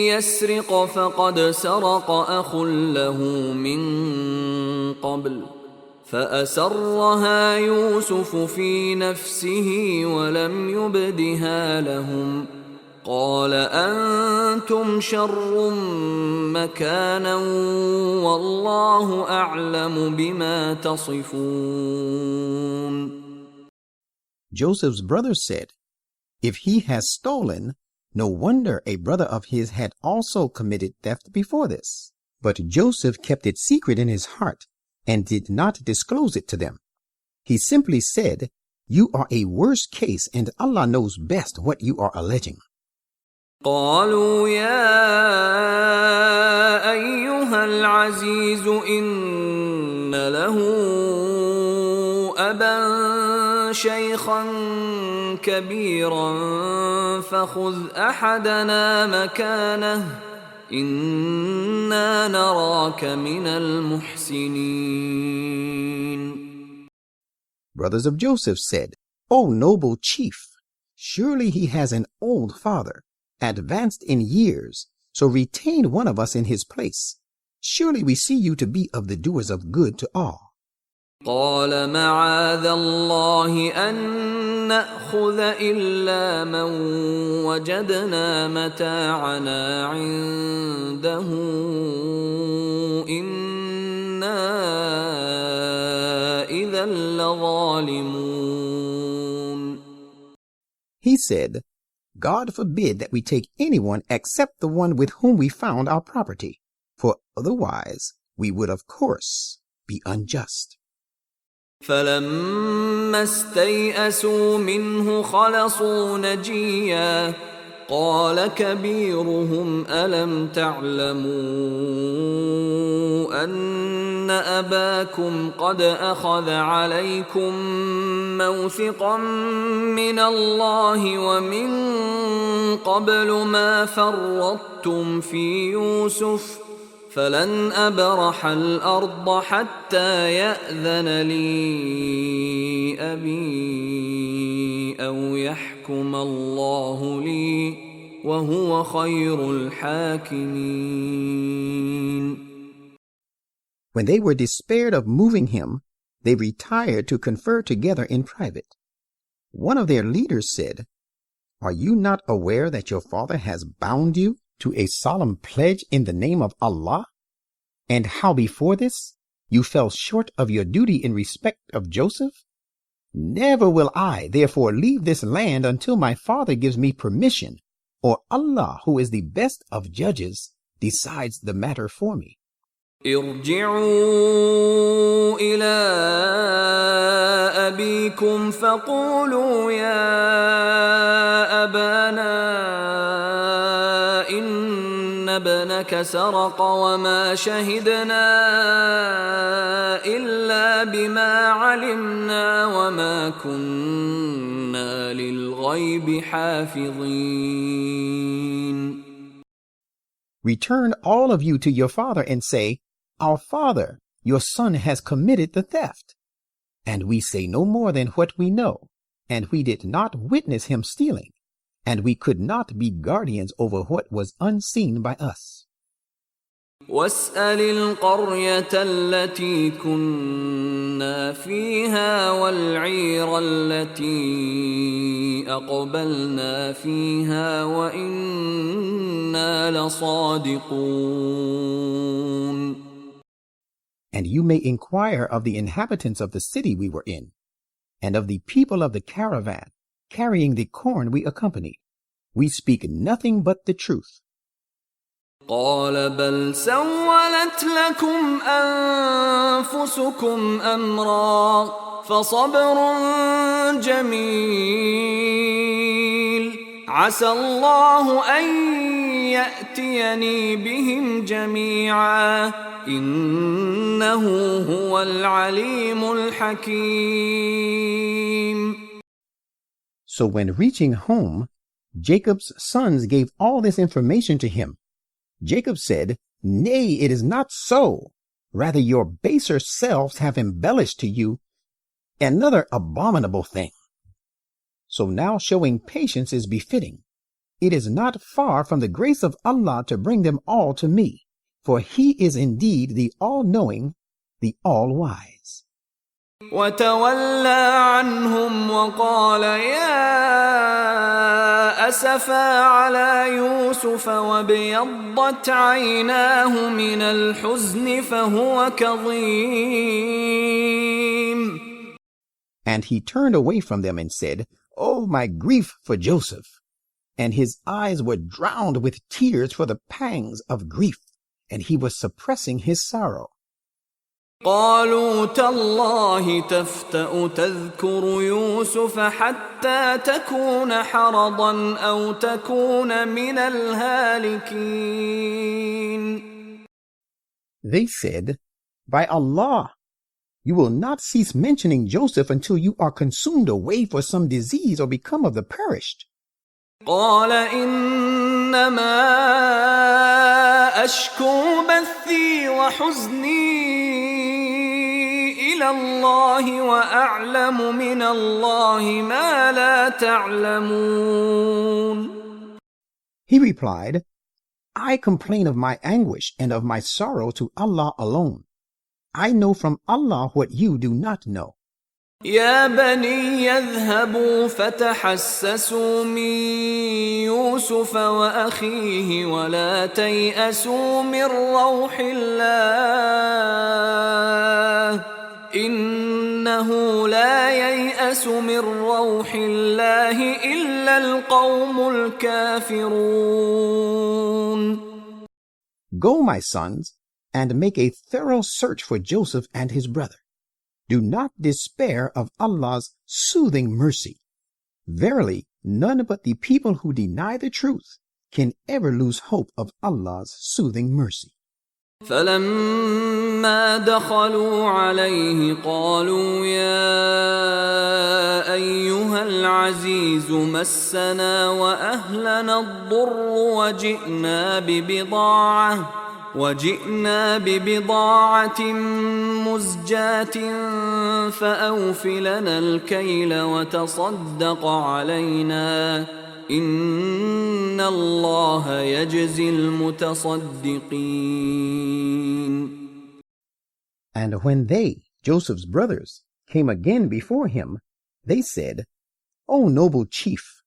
يسرق فقد سرق أخ له من قبل فأسرها يوسف في نفسه ولم يبدها لهم قال أنتم شر مكانا والله أعلم بما تصفون. Joseph's brothers said, if he has stolen, no wonder a brother of his had also committed theft before this. But Joseph kept it secret in his heart and did not disclose it to them. He simply said, you are a worse case and Allah knows best what you are alleging. قالوا يا أيها العزيز إن له أبا شيخا كبيرا فخذ أحدنا مكانه إنا نراك من المحسنين. Brothers of Joseph said, O noble chief, surely he has an old father, advanced in years, so retain one of us in his place. Surely we see you to be of the doers of good to all. قال معاذ الله أن نأخذ إلا من وجدنا متاعنا عنده إنا إذا لظالمون. He said, God forbid that we take anyone except the one with whom we found our property, for otherwise we would of course be unjust. فلما استيئسوا منه خلصوا نجيا قال كبيرهم ألم تعلموا أن أباكم قد أخذ عليكم موثقا من الله ومن قبل ما فرطتم في يوسف فلن أبرح الأرض حتى يأذن لي أبي أو يحكم الله لي وهو خير الحاكمين. When they were despaired of moving him, they retired to confer together in private. One of their leaders said, "Are you not aware that your father has bound you to a solemn pledge in the name of Allah? And how before this you fell short of your duty in respect of Joseph? Never will I therefore leave this land until my father gives me permission, or Allah, who is the best of judges, decides the matter for me." ارجعوا إلى أبيكم فقولوا يا أبانا إن ابنك سرق وما شهدنا إلا بما علمنا وما كنا للغيب حافظين. Return all of you to your father and say, "Our father, your son has committed the theft." And we say no more than what we know, and we did not witness him stealing, and we could not be guardians over what was unseen by us. واسأل القرية التي كنا فيها والعير التي أقبلنا فيها وإنا لصادقون. And you may inquire of the inhabitants of the city we were in, and of the people of the caravan, carrying the corn we accompanied. We speak nothing but the truth. قال بل سولت لكم أنفسكم أمرا فصبر جميل عسى الله أن يأتيني بهم جميعا إنه هو العليم الحكيم. So when reaching home, Jacob's sons gave all this information to him. Jacob said, "Nay, it is not so. Rather, your baser selves have embellished to you another abominable thing." So now showing patience is befitting. It is not far from the grace of Allah to bring them all to me, for He is indeed the all-knowing, the all-wise. وتولى عنهم وقال يا أسفا على يوسف وابيضت عيناه من الحزن فهو كظيم. And he turned away from them and said, "Oh, my grief for Joseph!" And his eyes were drowned with tears for the pangs of grief, and he was suppressing his sorrow. قالوا تالله تفتأ تذكر يوسف حتى تكون حرضا أو تكون من الهالكين. They said, "By Allah, you will not cease mentioning Joseph until you are consumed away for some disease or become of the perished." قال إنما أشكو بثي وحزني إلى الله وأعلم من الله ما لا تعلمون. He replied, "I complain of my anguish and of my sorrow to Allah alone. I know from Allah what you do not know." يا بني يذهبوا فتحسسوا من يوسف وأخيه ولا تيأسوا من روح الله إنه لا ييأس من روح الله إلا القوم الكافرون. Go, my sons, and make a thorough search for Joseph and his brother. Do not despair of Allah's soothing mercy. Verily, none but the people who deny the truth can ever lose hope of Allah's soothing mercy. فلما دخلوا عليه قالوا يا أيها العزيز مسنا وأهلنا الضر وجئنا ببضاعة مزجاة فأوف لنا الكيل وتصدق علينا إن الله يجزي المتصدقين. And when they, Joseph's brothers, came again before him, they said, O noble chief,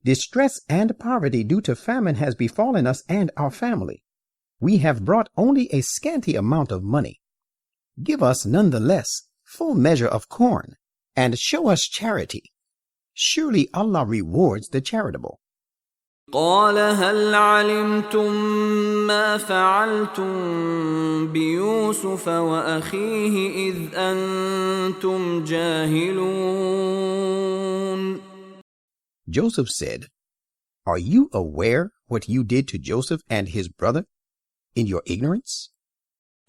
distress and poverty due to famine has befallen us and our family. We have brought only a scanty amount of money. Give us nonetheless full measure of corn, and show us charity. Surely Allah rewards the charitable. قال هل علمتم ما فعلتم بيوسف وأخيه إذ أنتم جاهلون. Joseph said, Are you aware what you did to Joseph and his brother in your ignorance?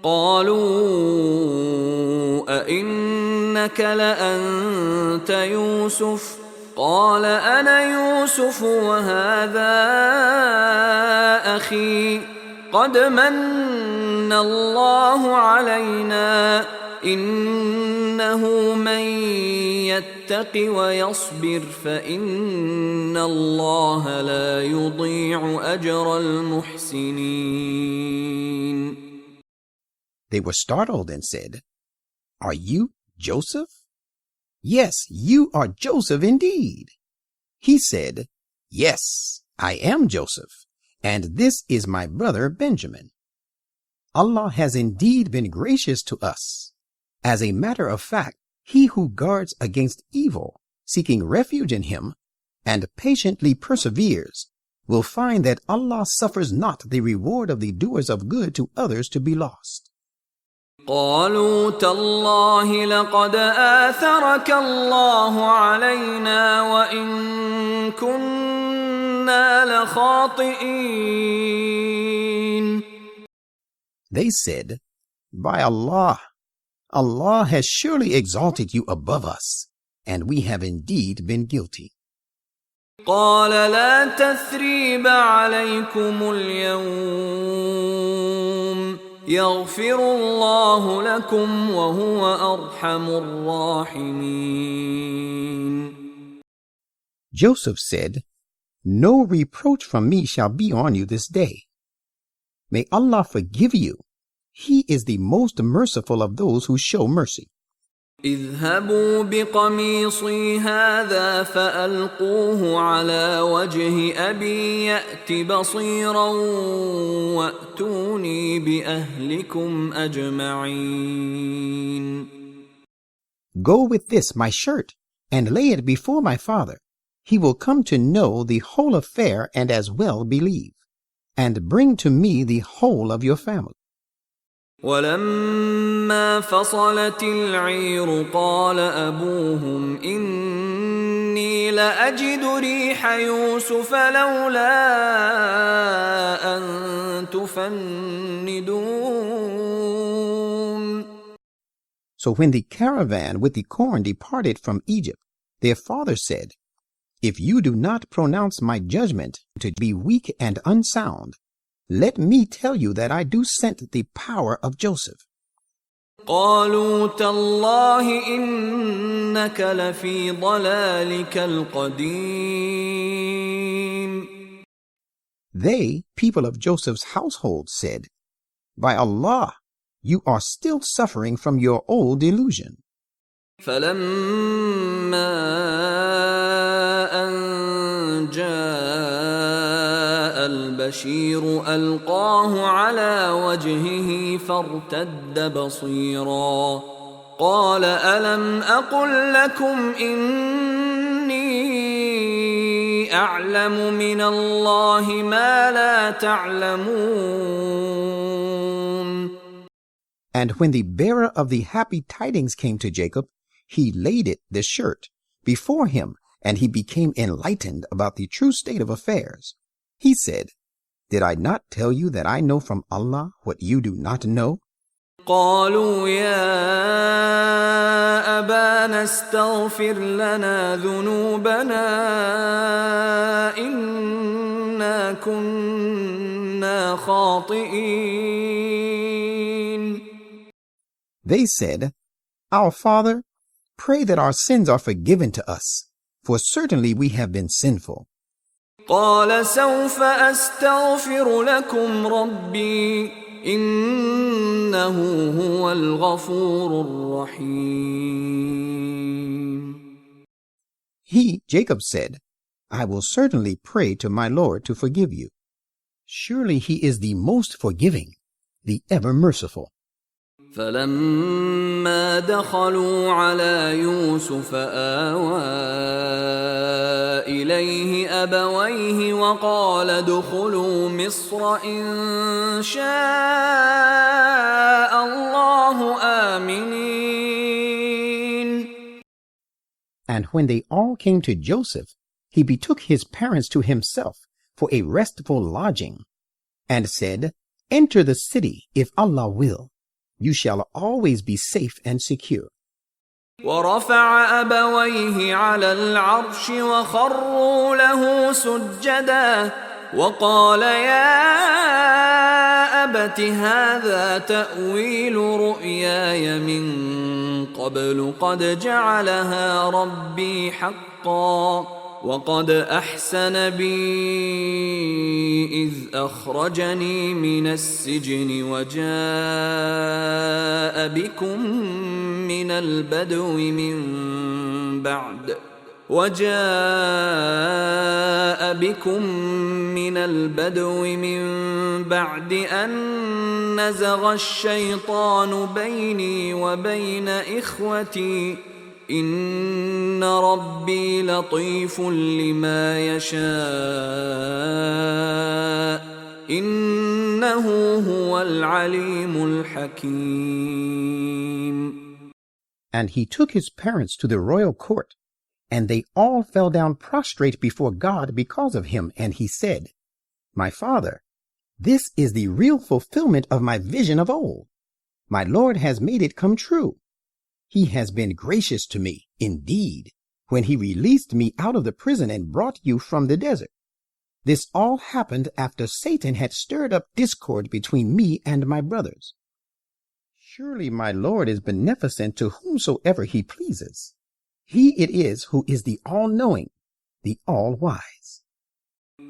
قالوا أئنك لأنت يوسف قال أنا يوسف وهذا أخي قد من الله علينا إنه من يتق ويصبر فإن الله لا يضيع أجر المحسنين. They were startled and said, Are you Joseph? Yes, you are Joseph indeed. He said, Yes, I am Joseph, and this is my brother Benjamin. Allah has indeed been gracious to us. As a matter of fact, he who guards against evil, seeking refuge in him, and patiently perseveres, will find that Allah suffers not the reward of the doers of good to others to be lost. قالوا تالله لقد آثرك الله علينا وإن كنا لخاطئين. They said, By Allah, Allah has surely exalted you above us, and we have indeed been guilty. قال لا تثريب عليكم اليوم يغفر الله لكم وهو أرحم الراحمين. Joseph said, No reproach from me shall be on you this day. May Allah forgive you. He is the most merciful of those who show mercy. اذهبوا بقميصي هذا فألقوه على وجه أبي يأت بصيرا وأتوني بأهلكم أجمعين. Go with this, my shirt, and lay it before my father. He will come to know the whole affair and as well believe. And bring to me the whole of your family. ولما فصلت العير قال أبوهم إني لأجد ريح يوسف لولا أن تفندون. So when the caravan with the corn departed from Egypt, their father said, If you do not pronounce my judgment to be weak and unsound, let me tell you that I do scent the power of Joseph. قالوا تالله إنك لفي ضلالك القديم. They, people of Joseph's household, said, By Allah, you are still suffering from your old delusion. فلما أن جاء البشير ألقاه على وجهه فارتد بصيرا قال ألم أقل لكم إني أعلم من الله ما لا تعلمون. And when the bearer of the happy tidings came to Jacob, he laid it, the shirt, before him, and he became enlightened about the true state of affairs. He said, Did I not tell you that I know from Allah what you do not know? قالوا يا أبانا استغفر لنا ذنوبنا إنا كنا خاطئين. They said, Our father, pray that our sins are forgiven to us, for certainly we have been sinful. قال سوف أستغفر لكم ربي إنه هو الغفور الرحيم. He, Jacob, said, I will certainly pray to my Lord to forgive you. Surely he is the most forgiving, the ever merciful. فلما دخلوا على يوسف آوى إليه أبويه وقال ادخلوا مصر إن شاء الله آمنين. And when they all came to Joseph, he betook his parents to himself for a restful lodging, and said, Enter the city, if Allah will. You shall always be safe and secure. ورفع أبويه على العرش وخروا له سجدا وقال يا أبت هذا تأويل رؤياي من قبل قد جعلها ربي حقا وقد أحسن بي إذ أخرجني من السجن وجاء بكم من البدو من بعد أن نزغ الشيطان بيني وبين إخوتي إن ربي لطيف لما يشاء إنه هو العليم الحكيم. And he took his parents to the royal court, and they all fell down prostrate before God because of him, and he said, My father, this is the real fulfillment of my vision of old. My Lord has made it come true. He has been gracious to me, indeed, when he released me out of the prison and brought you from the desert. This all happened after Satan had stirred up discord between me and my brothers. Surely my Lord is beneficent to whomsoever he pleases. He it is who is the all-knowing, the all-wise.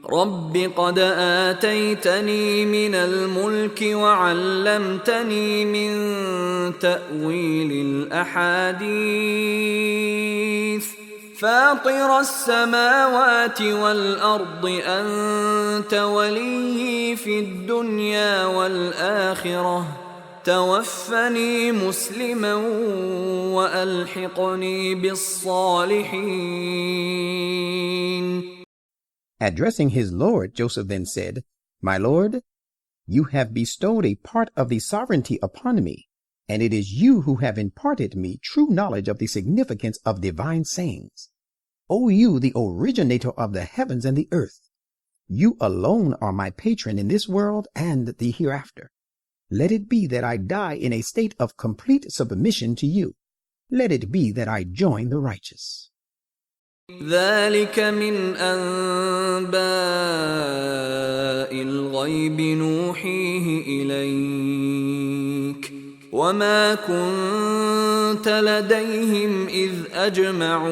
رب قد آتيتني من الملك وعلمتني من تأويل الأحاديث فاطر السماوات والأرض أنت وليي في الدنيا والآخرة توفني مسلما وألحقني بالصالحين. Addressing his Lord, Joseph then said, My Lord, you have bestowed a part of the sovereignty upon me, and it is you who have imparted me true knowledge of the significance of divine sayings. O you, the originator of the heavens and the earth, you alone are my patron in this world and the hereafter. Let it be that I die in a state of complete submission to you. Let it be that I join the righteous. ذلك من أنباء الغيب نوحيه إليك وما كنت لديهم إذ أجمعوا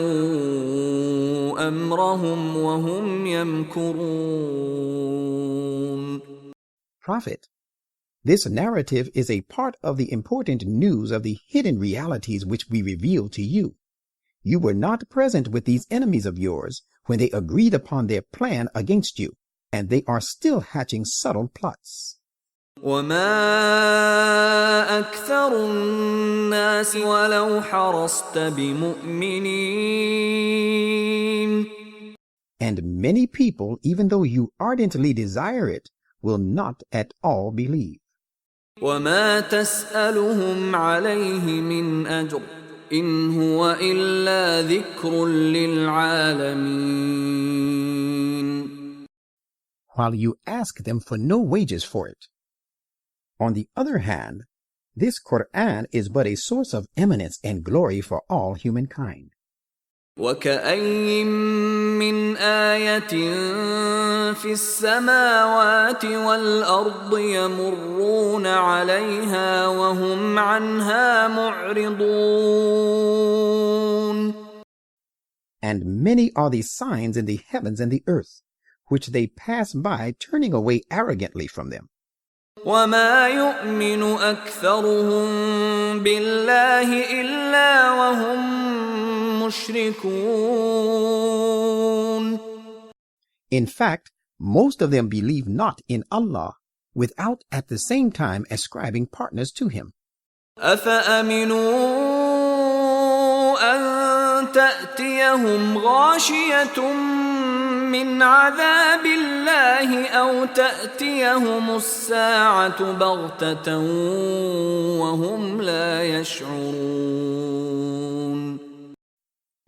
أمرهم وهم يمكرون. Prophet, this narrative is a part of the important news of the hidden realities which we reveal to you. You were not present with these enemies of yours when they agreed upon their plan against you, and they are still hatching subtle plots. وَمَا أَكْثَرُ النَّاسِ وَلَوْ حَرَصْتَ بِمُؤْمِنِينَ. And many people, even though you ardently desire it, will not at all believe. وَمَا تَسْأَلُهُمْ عَلَيْهِ مِنْ أَجْرٍ إِنْ هُوَ إِلَّا ذِكْرٌ لِلْعَالَمِينَ. While you ask them for no wages for it. On the other hand, this Quran is but a source of eminence and glory for all humankind. وَكَأَيٍّ مِّنْ آيَةٍ فِي السَّمَاوَاتِ وَالْأَرْضِ يَمُرُّونَ عَلَيْهَا وَهُمْ عَنْهَا مُعْرِضُونَ. And many are the signs in the heavens and the earth, which they pass by, turning away arrogantly from them. وما يؤمن أكثرهم بالله إلا وهم مشركون. In fact, most of them believe not in Allah, without at the same time ascribing partners to Him. أفأمنوا أن تأتيهم غاشية من عذاب الله أو تأتيهم الساعة بغتة وهم لا يشعرون.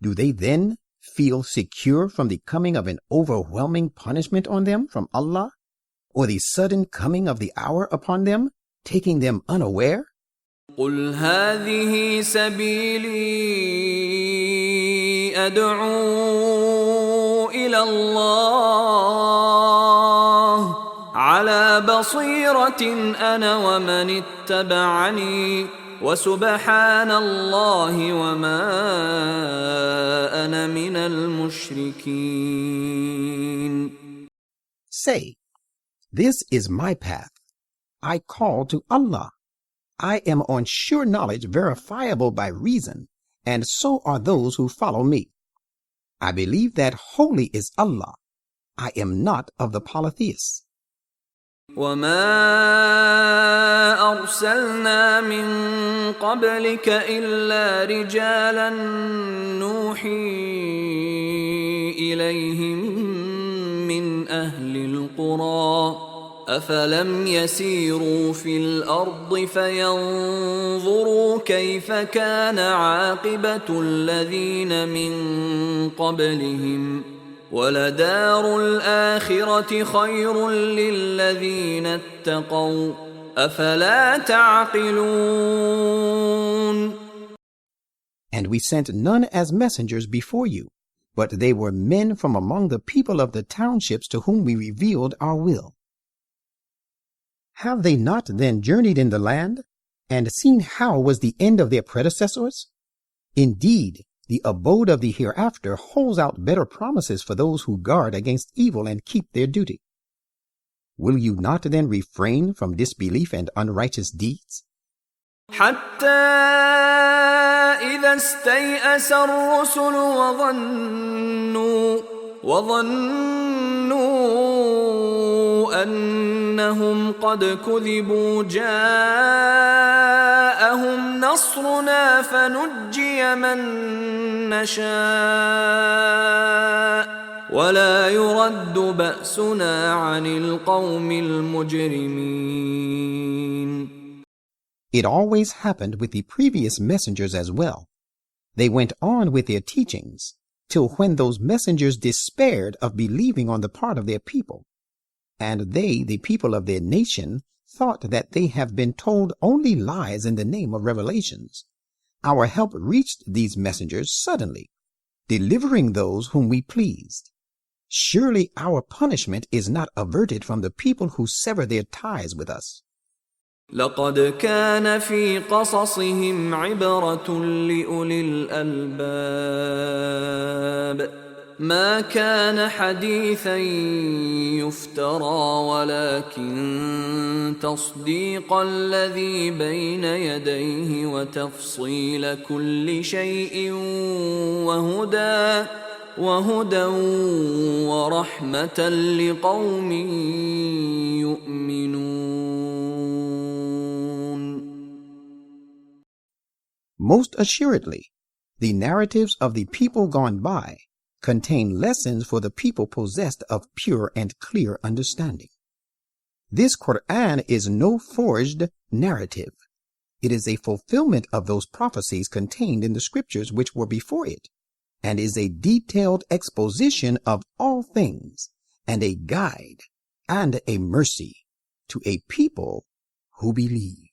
Do they then feel secure from the coming of an overwhelming punishment on them from Allah, or the sudden coming of the hour upon them, taking them unaware? قل هذه سبيلي أدعو إلى الله على بصيرة أنا ومن اتبعني وسبحان الله وما أنا من المشركين. Say, this is my path. I call to Allah. I am on sure knowledge verifiable by reason, and so are those who follow me. I believe that holy is Allah. I am not of the polytheists. وما أرسلنا من قبلك إلا رجالا نوحي إليهم من أهل القرى أفلم يسيروا في الأرض فينظروا كيف كان عاقبة الذين من قبلهم ولدار الآخرة خير للذين اتقوا أفلا تعقلون. And we sent none as messengers before you, but they were men from among the people of the townships to whom we revealed our will. Have they not then journeyed in the land, and seen how was the end of their predecessors? Indeed, the abode of the hereafter holds out better promises for those who guard against evil and keep their duty. Will you not then refrain from disbelief and unrighteous deeds? حتى إذا استيأس الرسل وظنوا أنهم قد كذبوا جاءهم نصرنا فنجي من نشاء ولا يرد بأسنا عن القوم المجرمين. It always happened with the previous messengers as well. They went on with their teachings, till when those messengers despaired of believing on the part of their people, and they, the people of their nation, thought that they have been told only lies in the name of revelations, our help reached these messengers suddenly, delivering those whom we pleased. Surely our punishment is not averted from the people who sever their ties with us. لقد كان في قصصهم عبرة لأولي الألباب ما كان حديثا يفترى ولكن تصديق الذي بين يديه وتفصيل كل شيء وهدى ورحمة لقوم يؤمنون. Most assuredly, the narratives of the people gone by contain lessons for the people possessed of pure and clear understanding. This Quran is no forged narrative. It is a fulfillment of those prophecies contained in the scriptures which were before it, and is a detailed exposition of all things, and a guide and a mercy to a people who believe.